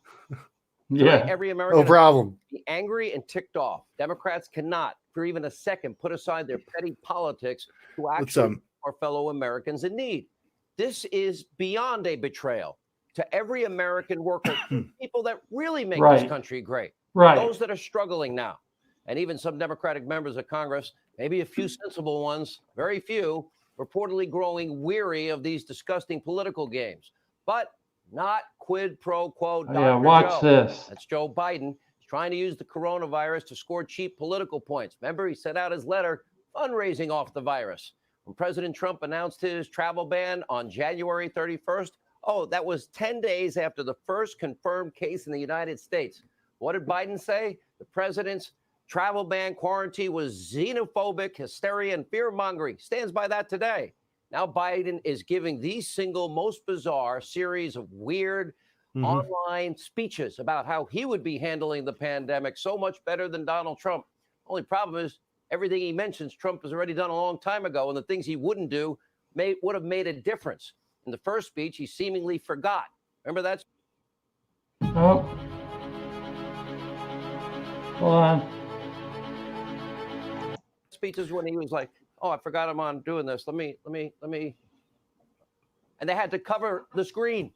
Yeah. Every American No problem. be angry and ticked off. Democrats cannot, for even a second, put aside their petty politics to actually our fellow Americans in need. This is beyond a betrayal to every American worker, people that really make this country great, those that are struggling now. And even some Democratic members of Congress, maybe a few sensible ones, very few, reportedly growing weary of these disgusting political games. But not quid pro quo. Yeah, watch this. That's Joe Biden. He's trying to use the coronavirus to score cheap political points. Remember, he sent out his letter fundraising off the virus. When President Trump announced his travel ban on January 31st, that was 10 days after the first confirmed case in the United States. What did Biden say? The president's travel ban quarantine was xenophobic, hysteria, and fear-mongering. Stands by that today. Now Biden is giving the single most bizarre series of weird online speeches about how he would be handling the pandemic so much better than Donald Trump. Only problem is everything he mentions, Trump has already done a long time ago, and the things he wouldn't do would have made a difference. In the first speech, he seemingly forgot. Remember that? Oh. Hold on. Speeches when he was like, I forgot I'm on doing this. Let me. And they had to cover the screen.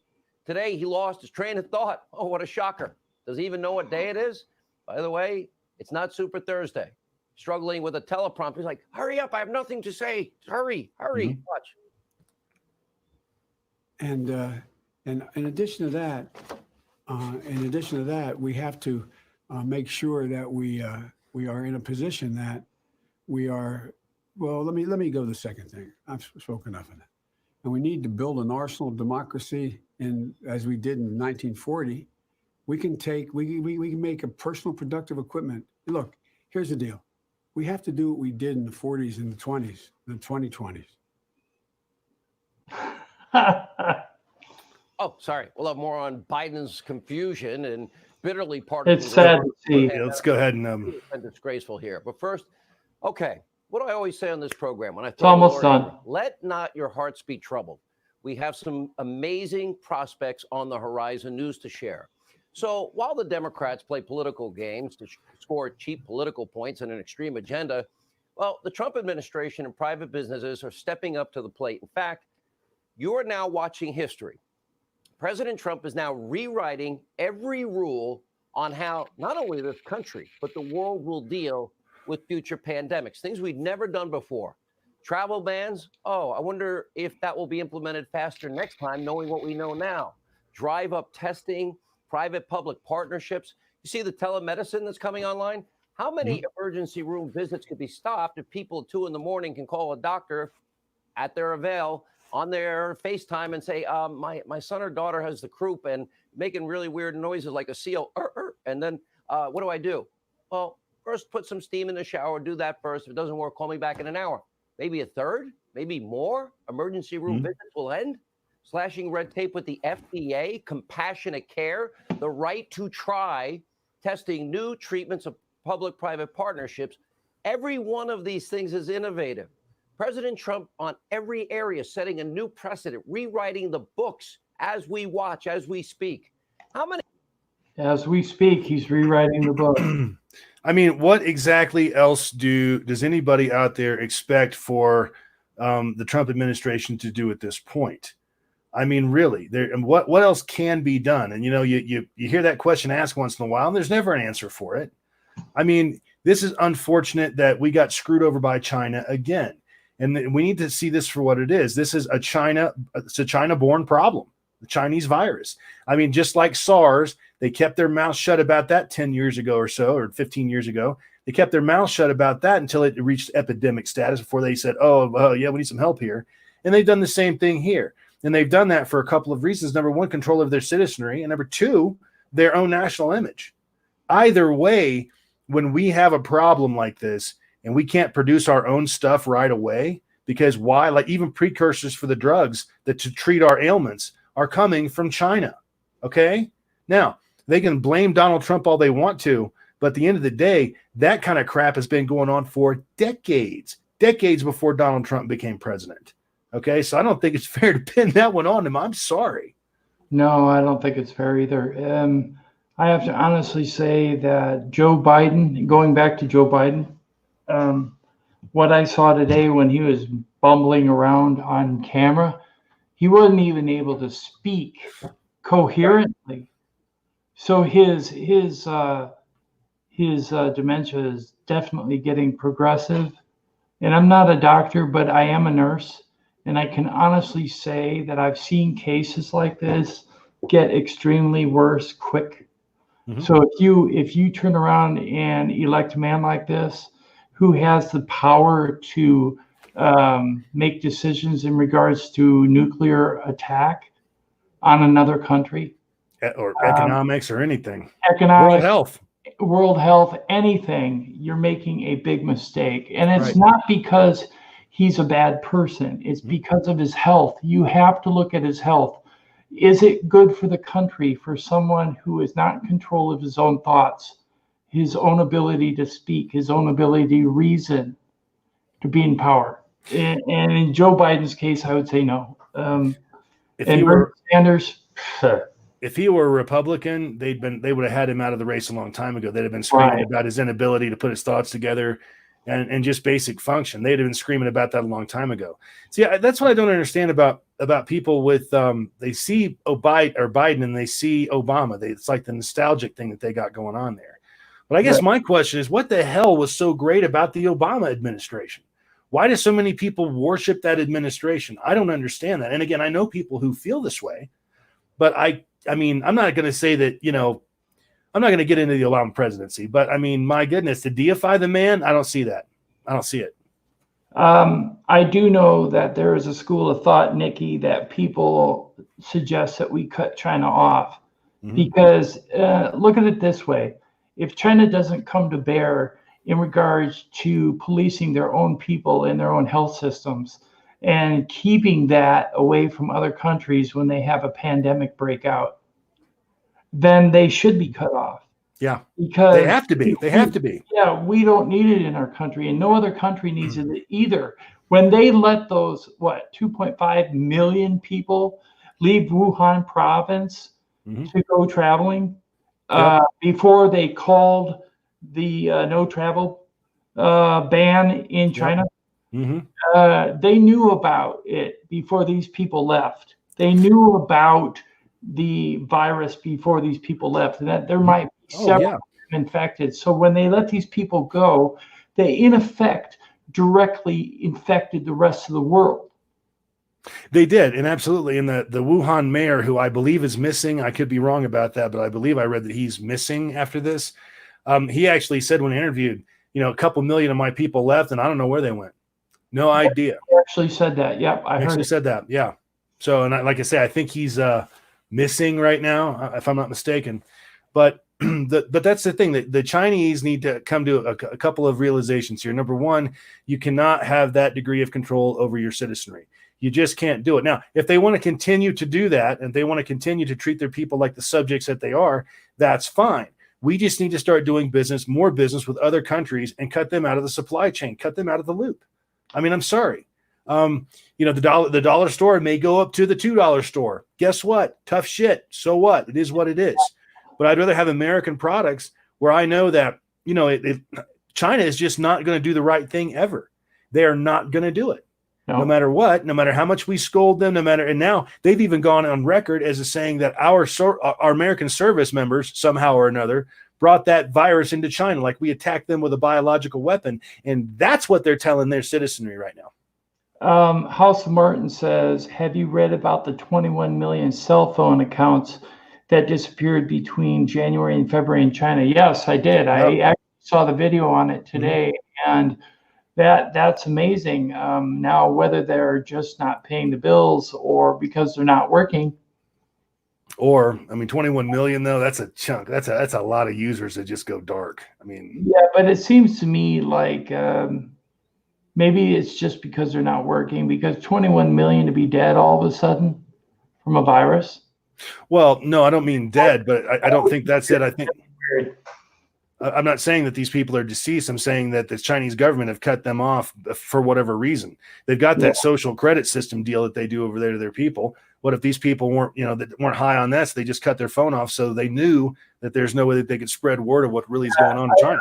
Today, he lost his train of thought. Oh, what a shocker. Does he even know what day it is? By the way, it's not Super Thursday. Struggling with a teleprompter. He's like, hurry up. I have nothing to say. Hurry. Watch. And in addition to that, we have to make sure that we are in a position that we are. Well, let me go to the second thing. I've spoken enough of that. And we need to build an arsenal of democracy. And as we did in 1940, we can make a personal productive equipment. Look, here's the deal. We have to do what we did in the 40s and the 20s, the 2020s. Oh, sorry. We'll have more on Biden's confusion and bitterly part of It's sad to see. Yeah, let's go ahead and disgraceful here. But first, okay, what do I always say on this program? When It's almost done. Let not your hearts be troubled. We have some amazing prospects on the horizon, news to share. So while the Democrats play political games to score cheap political points and an extreme agenda, well, the Trump administration and private businesses are stepping up to the plate. In fact, you are now watching history. President Trump is now rewriting every rule on how not only this country, but the world will deal with future pandemics, things we've never done before. Travel bans. Oh, I wonder if that will be implemented faster next time, knowing what we know now. Drive up testing, private-public partnerships. You see the telemedicine that's coming online? How many emergency room visits could be stopped if people at 2 a.m. can call a doctor at their avail on their FaceTime and say, my son or daughter has the croup and making really weird noises like a seal. And then what do I do? Well, first put some steam in the shower. Do that first. If it doesn't work, call me back in an hour. Maybe a third, maybe more. Emergency room visits will end. Slashing red tape with the FDA, compassionate care, the right to try, testing new treatments of public-private partnerships. Every one of these things is innovative. President Trump on every area setting a new precedent, rewriting the books as we watch, as we speak. How many? As we speak, he's rewriting the book. I mean, what exactly else does anybody out there expect for the Trump administration to do at this point? I mean, really, what else can be done? And, you hear that question asked once in a while, and there's never an answer for it. I mean, this is unfortunate that we got screwed over by China again. And we need to see this for what it is. This is a China-born problem, the Chinese virus. I mean, just like SARS, they kept their mouth shut about that 10 years ago or so, or 15 years ago. They kept their mouth shut about that until it reached epidemic status before they said, yeah, we need some help here. And they've done the same thing here. And they've done that for a couple of reasons. Number one, control of their citizenry. And number two, their own national image. Either way, when we have a problem like this and we can't produce our own stuff right away, because why? Like even precursors for the drugs that to treat our ailments are coming from China. Okay? Now, they can blame Donald Trump all they want to, but at the end of the day, that kind of crap has been going on for decades before Donald Trump became president. Okay, so I don't think it's fair to pin that one on him. I'm sorry. No, I don't think it's fair either. I have to honestly say that Joe Biden, going back to Joe Biden, what I saw today when he was bumbling around on camera, he wasn't even able to speak coherently. So his dementia is definitely getting progressive. And I'm not a doctor, but I am a nurse. And I can honestly say that I've seen cases like this get extremely worse quick. Mm-hmm. So if you turn around and elect a man like this, who has the power to make decisions in regards to nuclear attack on another country, or economics or anything, economics, world health, anything, you're making a big mistake. And it's not because he's a bad person. It's because of his health. You have to look at his health. Is it good for the country for someone who is not in control of his own thoughts, his own ability to speak, his own ability to reason, to be in power? And in Joe Biden's case, I would say no. If he were Sanders, if he were a Republican, they would have had him out of the race a long time ago. They'd have been screaming about his inability to put his thoughts together and just basic function. They'd have been screaming about that a long time ago. See, that's what I don't understand about people with they see Biden and they see Obama. It's like the nostalgic thing that they got going on there. But I guess my question is, what the hell was so great about the Obama administration? Why do so many people worship that administration? I don't understand that. And again, I know people who feel this way, but I mean, I'm not going to say that, I'm not going to get into the Obama presidency, but I mean, my goodness, to deify the man, I don't see that. I don't see it. I do know that there is a school of thought, Nikki, that people suggest that we cut China off because look at it this way. If China doesn't come to bear in regards to policing their own people and their own health systems and keeping that away from other countries when they have a pandemic breakout, then they should be cut off. Yeah, because they have to be. They have to be. Yeah, we don't need it in our country, and no other country needs it either. When they let those 2.5 million people leave Wuhan province to go traveling, before they called the no travel ban in China, they knew about it before these people left. They knew about the virus before these people left, and that there might be several infected. So when they let these people go, they in effect directly infected the rest of the world. They did, and absolutely. And the Wuhan mayor, who I believe is missing, I could be wrong about that, but I believe I read that he's missing after this. He actually said when interviewed, a couple million of my people left, and I don't know where they went. No idea. He actually said that. Yep, I heard it. Said that. Yeah. So, and like I say, I think he's missing right now, if I'm not mistaken. But but that's the thing, that the Chinese need to come to a couple of realizations here. Number one, you cannot have that degree of control over your citizenry. You just can't do it. Now, if they want to continue to do that and they want to continue to treat their people like the subjects that they are, that's fine. We just need to start doing more business with other countries and cut them out of the supply chain, cut them out of the loop. I mean, I'm sorry. The dollar store may go up to the $2 store. Guess what? Tough shit. So what? It is what it is. But I'd rather have American products where I know that, China is just not going to do the right thing ever. They are not going to do it. No matter what, no matter how much we scold them, and now they've even gone on record as saying that our American service members somehow or another brought that virus into China, like we attacked them with a biological weapon. And that's what they're telling their citizenry right now. House of Martin says, have you read about the 21 million cell phone accounts that disappeared between January and February in China? Yes, I did. Yep. I actually saw the video on it today, and that's amazing. Now, whether they're just not paying the bills or because they're not working. Or, 21 million, though, that's a chunk. That's a lot of users that just go dark. Yeah, but it seems to me like maybe it's just because they're not working, because 21 million to be dead all of a sudden from a virus. Well, no, I don't mean dead, but I don't think that's it. I think I'm not saying that these people are deceased. I'm saying that the Chinese government have cut them off for whatever reason. They've got that social credit system deal that they do over there to their people. What if these people weren't high on that? So they just cut their phone off, so they knew that there's no way that they could spread word of what really is going on in China.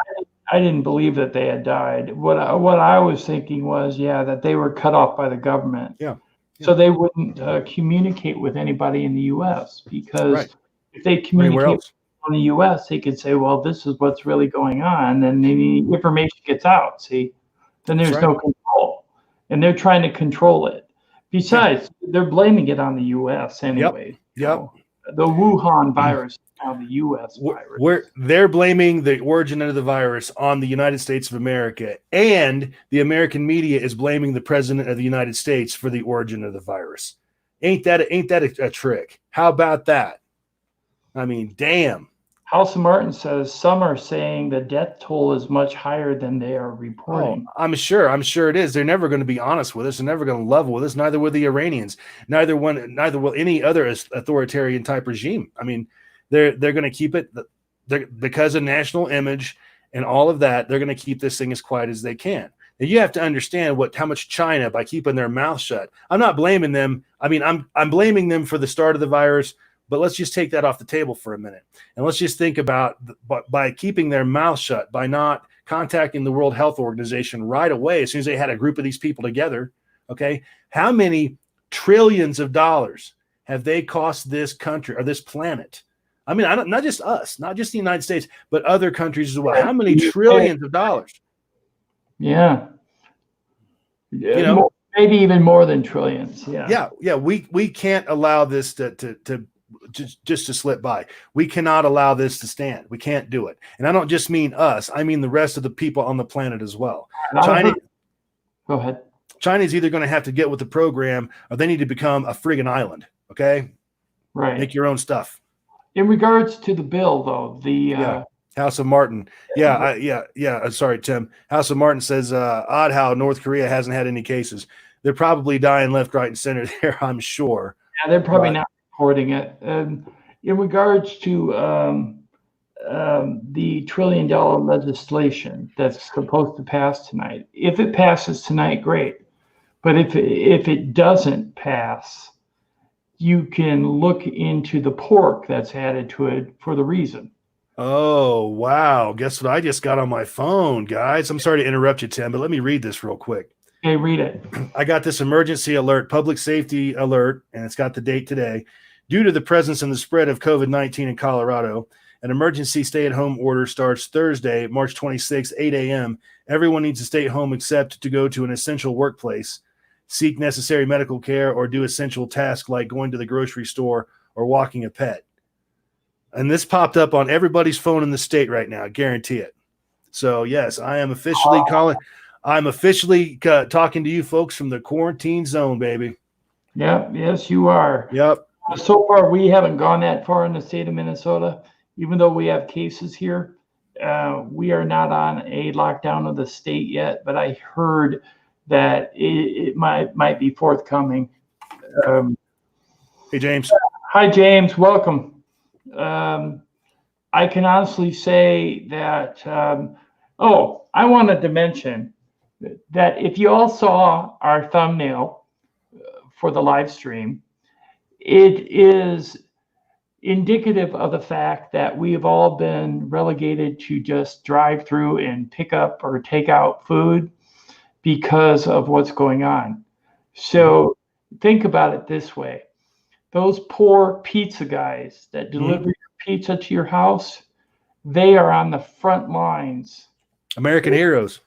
I didn't believe that they had died. What I was thinking was, that they were cut off by the government. Yeah. So they wouldn't communicate with anybody in the U.S. because if they communicate in the U.S., they could say, well, this is what's really going on. And the information gets out. See, then there's no control. And they're trying to control it. Besides, they're blaming it on the U.S. anyway. Yep. The Wuhan virus is now the U.S. virus. They're blaming the origin of the virus on the United States of America, and the American media is blaming the president of the United States for the origin of the virus. Ain't that a trick? How about that? Damn. House of Martin says some are saying the death toll is much higher than they are reporting. Oh, I'm sure it is. They're never going to be honest with us. They're never going to level with us. Neither will the Iranians. Neither will any other authoritarian type regime. They're going to keep it because of national image and all of that. They're going to keep this thing as quiet as they can. And you have to understand how much China, by keeping their mouth shut. I'm not blaming them. I'm blaming them for the start of the virus. But let's just take that off the table for a minute. And let's just think about by keeping their mouth shut, by not contacting the World Health Organization right away, as soon as they had a group of these people together, okay, how many trillions of dollars have they cost this country or this planet? I mean, not just us, not just the United States, but other countries as well. How many trillions of dollars? Yeah. You know, maybe even more than trillions. Yeah. Yeah. We can't allow this to just to slip by. We cannot allow this to stand. We can't do it. And I don't just mean us. I mean the rest of the people on the planet as well. Go ahead. China's either going to have to get with the program or they need to become a friggin' island. Okay. Right. Make your own stuff. In regards to the bill, though, the House of Martin. Sorry, Tim. House of Martin says, odd how North Korea hasn't had any cases. They're probably dying left, right, and center there, I'm sure. Yeah, they're probably not reporting it. In regards to the $1 trillion legislation that's supposed to pass tonight, if it passes tonight, great. But if it doesn't pass, you can look into the pork that's added to it for the reason. Oh, wow. Guess what I just got on my phone, guys? I'm sorry to interrupt you, Tim, but let me read this real quick. Okay, read it. I got this emergency alert, public safety alert, and it's got the date today. Due to the presence and the spread of COVID-19 in Colorado, an emergency stay-at-home order starts Thursday, March 26, 8 a.m. Everyone needs to stay at home except to go to an essential workplace, seek necessary medical care, or do essential tasks like going to the grocery store or walking a pet. And this popped up on everybody's phone in the state right now. I guarantee it. So, yes, I am officially calling. I'm officially talking to you folks from the quarantine zone, baby. Yep. Yes, you are. Yep. So far, we haven't gone that far in the state of Minnesota. Even though we have cases here, we are not on a lockdown of the state yet. But I heard that it might be forthcoming. Hey, James. Hi, James. Welcome. I can honestly say that, I wanted to mention that if you all saw our thumbnail for the live stream, it is indicative of the fact that we have all been relegated to just drive through and pick up or take out food because of what's going on. So think about it this way. Those poor pizza guys that deliver your pizza to your house, they are on the front lines. American heroes.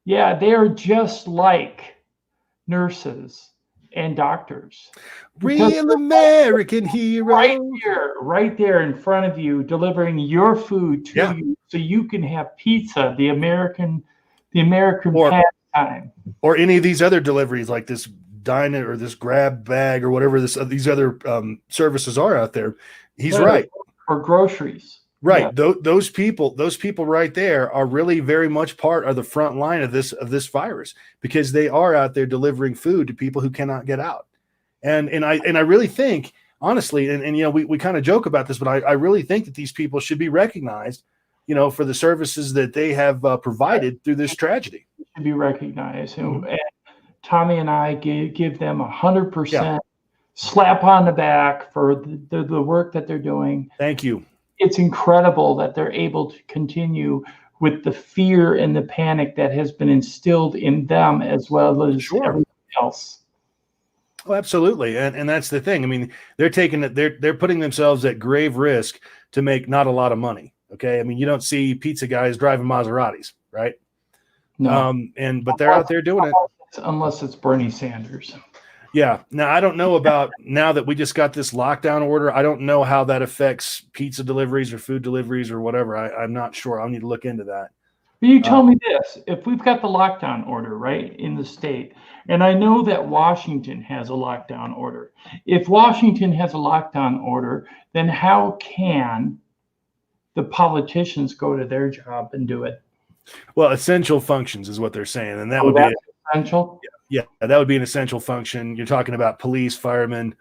Yeah, they are just like nurses and doctors. Real American heroes. Right there in front of you, delivering your food to you so you can have pizza, the American pastime. Or any of these other deliveries like this Dine or this Grab Bag or whatever these other services are out there. He's right. Or groceries. Right. Yeah. Those people right there are really very much part of the front line of this virus because they are out there delivering food to people who cannot get out. And I really think, honestly, and you know, we kind of joke about this, but I really think that these people should be recognized, you know, for the services that they have provided through this tragedy. Should be recognized. And Tommy and I give them 100% slap on the back for the work that they're doing. Thank you. It's incredible that they're able to continue with the fear and the panic that has been instilled in them as well as everyone else. Oh, absolutely. And that's the thing. I mean, they're putting themselves at grave risk to make not a lot of money. Okay. I mean, you don't see pizza guys driving Maseratis, right? No. But they're out there doing it. Unless it's Bernie Sanders. Yeah. Now, I don't know about now that we just got this lockdown order. I don't know how that affects pizza deliveries or food deliveries or whatever. I'm not sure. I'll need to look into that. You tell me this. If we've got the lockdown order, right, in the state, and I know that Washington has a lockdown order. If Washington has a lockdown order, then how can the politicians go to their job and do it? Well, essential functions is what they're saying. And that would be essential. Yeah, that would be an essential function. You're talking about police, firemen.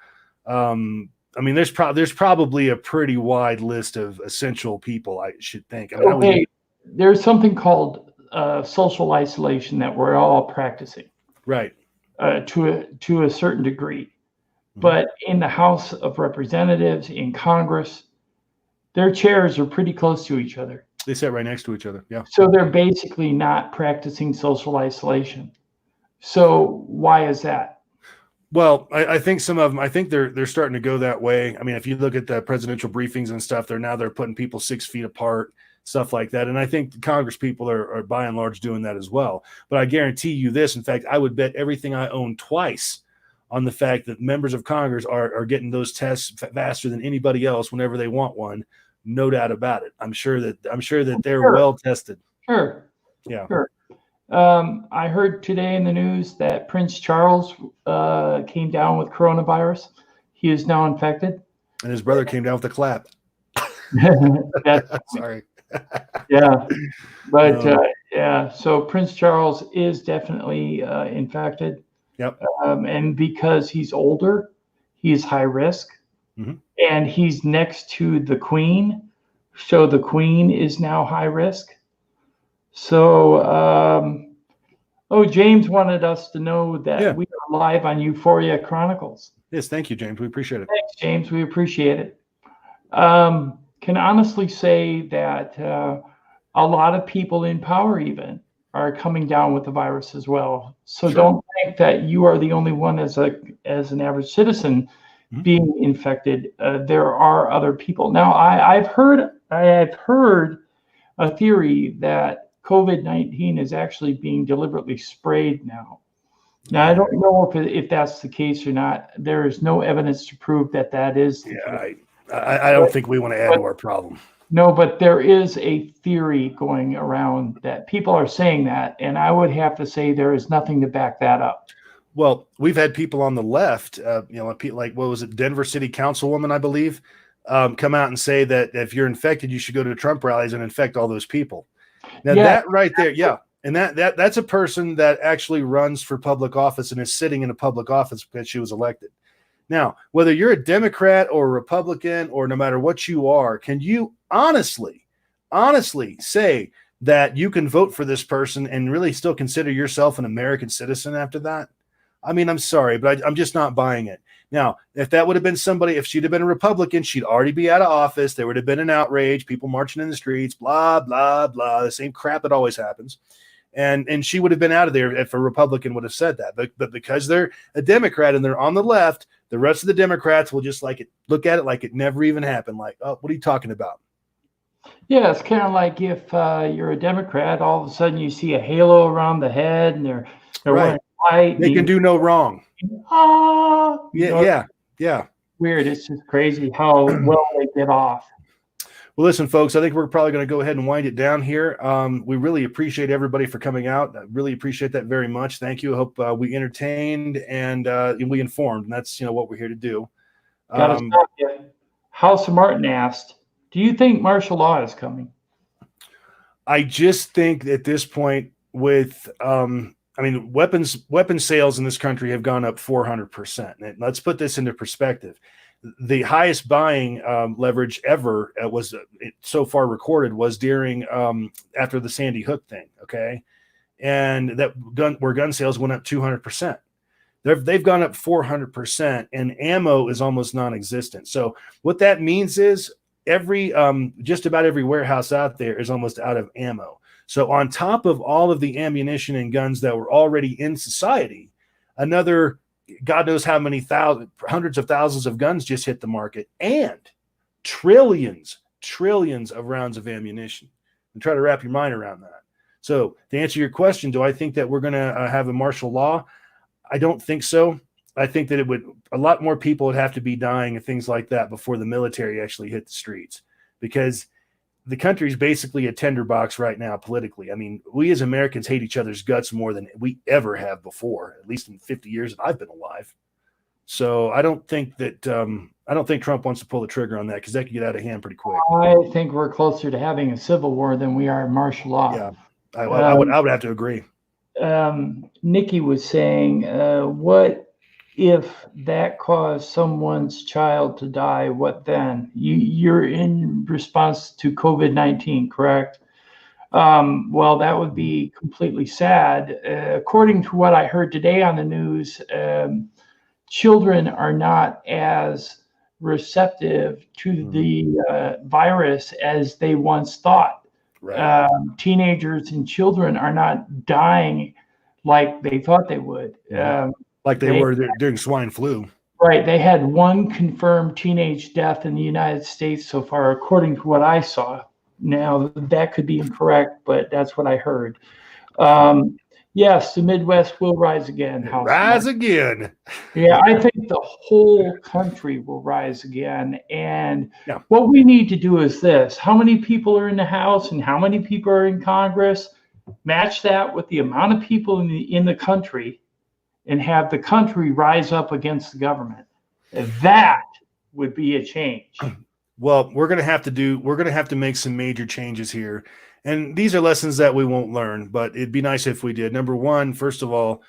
I mean, there's probably a pretty wide list of essential people, I should think. I mean, there's something called social isolation that we're all practicing, right? To a certain degree, but in the House of Representatives, in Congress, their chairs are pretty close to each other. They sit right next to each other. Yeah. So they're basically not practicing social isolation. So why is that? Well, I think some of them. I think they're starting to go that way. I mean, if you look at the presidential briefings and stuff, they're putting people 6 feet apart, stuff like that. And I think the Congress people are by and large doing that as well. But I guarantee you this. In fact, I would bet everything I own twice on the fact that members of Congress are getting those tests faster than anybody else whenever they want one. No doubt about it. I'm sure that they're Sure. well tested. Sure. Yeah. Sure. I heard today in the news that Prince Charles came down with coronavirus. He is now infected. And his brother came down with a clap. Sorry. Yeah. But yeah, so Prince Charles is definitely infected. Yep. And because he's older, he's high risk. Mhm. And he's next to the Queen. So the Queen is now high risk. So, James wanted us to know that we are live on Euphoria Chronicles. Yes, thank you, James. We appreciate it. Thanks, James. We appreciate it. Can honestly say that a lot of people in power even are coming down with the virus as well. So don't think that you are the only one as an average citizen being infected. There are other people. Now, I've heard a theory that COVID-19 is actually being deliberately sprayed now. Now, I don't know if that's the case or not. There is no evidence to prove that is the case. I don't think we want to add to our problem. No, but there is a theory going around that people are saying that, and I would have to say there is nothing to back that up. Well, we've had people on the left, like what was it, Denver City Councilwoman, I believe, come out and say that if you're infected, you should go to Trump rallies and infect all those people. Now that right there, and that's a person that actually runs for public office and is sitting in a public office because she was elected. Now, whether you're a Democrat or a Republican or no matter what you are, can you honestly say that you can vote for this person and really still consider yourself an American citizen after that? I mean, I'm sorry, but I'm just not buying it. Now, if that would have been somebody, if she'd have been a Republican, she'd already be out of office. There would have been an outrage, people marching in the streets, blah, blah, blah, the same crap that always happens. And she would have been out of there if a Republican would have said that. But because they're a Democrat and they're on the left, the rest of the Democrats will just look at it like it never even happened. Like, oh, what are you talking about? Yeah, it's kind of like if you're a Democrat, all of a sudden you see a halo around the head and they're wearing white. They can do no wrong. Yeah. Weird. It's just crazy how well they get off. Well, listen, folks, I think we're probably going to go ahead and wind it down here. We really appreciate everybody for coming out. I really appreciate that very much. Thank you. I hope we entertained and we informed. And that's, what we're here to do. Gotta stop you. House of Martin asked, do you think martial law is coming? I just think at this point with, weapon sales in this country have gone up 400%. And let's put this into perspective. The highest buying leverage ever was so far recorded was during after the Sandy Hook thing. Okay. And that gun sales went up 200%. They've gone up 400%, and ammo is almost non-existent. So what that means is just about every warehouse out there is almost out of ammo. So on top of all of the ammunition and guns that were already in society, another God knows how many hundreds of thousands of guns just hit the market, and trillions of rounds of ammunition. And try to wrap your mind around that. So to answer your question, do I think that we're going to have a martial law? I don't think so. I think that a lot more people would have to be dying and things like that before the military actually hit the streets, because the country's basically a tinderbox right now politically. I mean, we as Americans hate each other's guts more than we ever have before, at least in 50 years that I've been alive. So I don't think Trump wants to pull the trigger on that, because that could get out of hand pretty quick. I think we're closer to having a civil war than we are martial law. Yeah, I would have to agree. Nikki was saying, what if that caused someone's child to die? What then? You're in response to COVID-19, correct? Well, that would be completely sad. According to what I heard today on the news, children are not as receptive to the virus as they once thought. Right. Teenagers and children are not dying like they thought they would. like they were during swine flu. Right. They had one confirmed teenage death in the United States so far, according to what I saw. Now, that could be incorrect, but that's what I heard. Yes, the Midwest will rise again. Rise again. Yeah, I think the whole country will rise again. And Yeah. what we need to do is this: how many people are in the House and how many people are in Congress? Match that with the amount of people in the country, and have the country rise up against the government. That would be a change. Well, we're going to have to make some major changes here. And these are lessons that we won't learn, but it'd be nice if we did. Number one, first of all,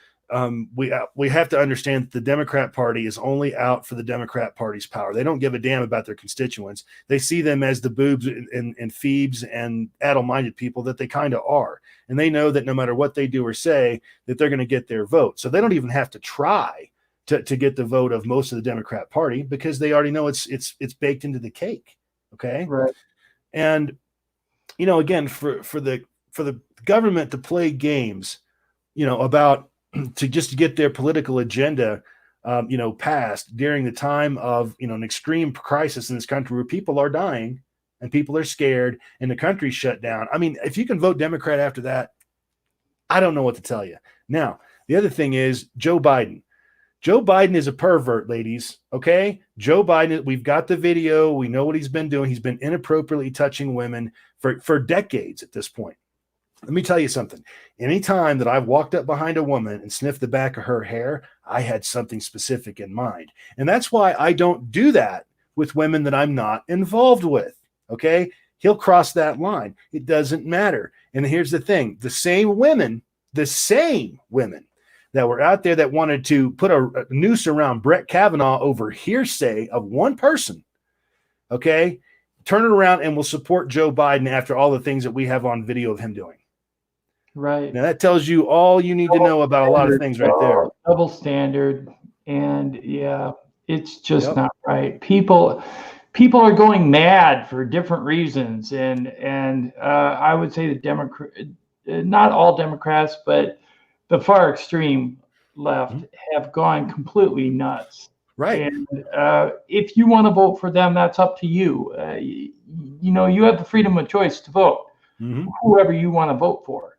we have to understand that the Democrat Party is only out for the Democrat Party's power. They don't give a damn about their constituents. They see them as the boobs and Phoebes and addle-minded people that they kind of are. And they know that no matter what they do or say, that they're going to get their vote. So they don't even have to try to get the vote of most of the Democrat Party, because they already know it's baked into the cake. Okay. Right. And, you know, again, for the government to play games, you know, about to just get their political agenda, passed during the time of, an extreme crisis in this country where people are dying and people are scared and the country's shut down. I mean, if you can vote Democrat after that, I don't know what to tell you. Now, the other thing is Joe Biden. Joe Biden is a pervert, ladies. Okay. Joe Biden, we've got the video. We know what he's been doing. He's been inappropriately touching women for decades at this point. Let me tell you something. Anytime that I've walked up behind a woman and sniffed the back of her hair, I had something specific in mind. And that's why I don't do that with women that I'm not involved with. Okay. He'll cross that line. It doesn't matter. And here's the thing. The same women that were out there that wanted to put a noose around Brett Kavanaugh over hearsay of one person, okay, turn it around and will support Joe Biden after all the things that we have on video of him doing. Right. Now, that tells you all you need to know about a lot of things right there. Double standard. And yeah, it's just not right. People are going mad for different reasons. And I would say not all Democrats, but the far extreme left have gone completely nuts. Right. And if you want to vote for them, that's up to you. You have the freedom of choice to vote whoever you want to vote for.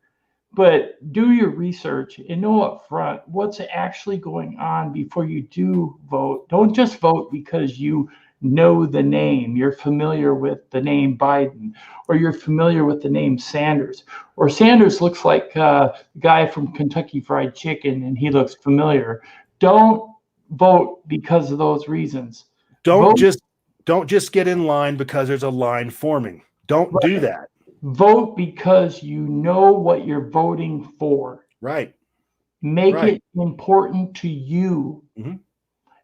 But do your research and know up front what's actually going on before you do vote. Don't just vote because you know the name. You're familiar with the name Biden, or you're familiar with the name Sanders, or Sanders looks like a guy from Kentucky Fried Chicken and he looks familiar. Don't vote because of those reasons. Don't just get in line because there's a line forming. Don't do that. Vote because you know what you're voting for. Right. Make it important to you. Mm-hmm.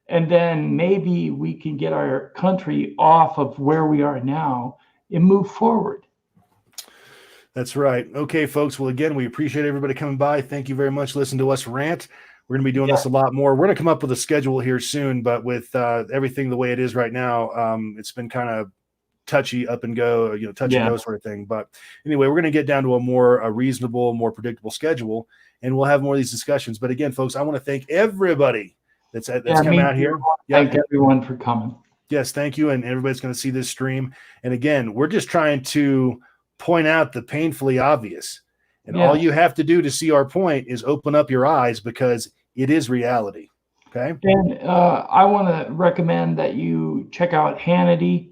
And then maybe we can get our country off of where we are now and move forward. That's right. Okay, folks. Well, again, we appreciate everybody coming by. Thank you very much. Listen to us rant. We're going to be doing this a lot more. We're going to come up with a schedule here soon, but with everything the way it is right now, it's been kind of touchy up and go, touch and go sort of thing. But anyway, we're going to get down to a reasonable, more predictable schedule, and we'll have more of these discussions. But again, folks, I want to thank everybody that's come out here. Thank everyone for coming. Yes, thank you. And everybody's going to see this stream. And again, we're just trying to point out the painfully obvious. And all you have to do to see our point is open up your eyes, because it is reality. Okay. And I want to recommend that you check out Hannity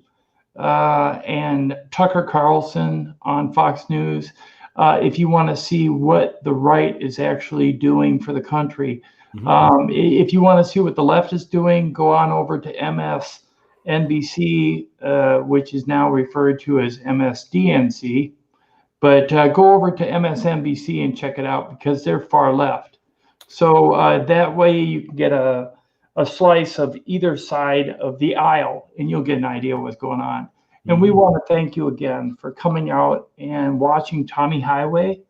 and Tucker Carlson on Fox News if you want to see what the right is actually doing for the country. If you want to see what the left is doing, go on over to MSNBC, which is now referred to as MSDNC. But go over to MSNBC and check it out, because they're far left. So that way you can get a slice of either side of the aisle, and you'll get an idea of what's going on. And we want to thank you again for coming out and watching Tommy Highway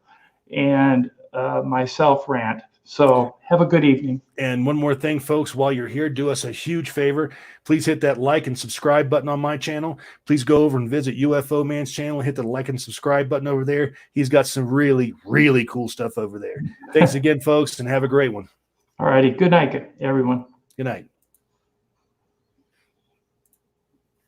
and myself rant. So have a good evening. And one more thing, folks, while you're here, do us a huge favor. Please hit that like and subscribe button on my channel. Please go over and visit UFO Man's channel. Hit the like and subscribe button over there. He's got some really, really cool stuff over there. Thanks again, folks, and have a great one. All righty. Good night, everyone. Good night.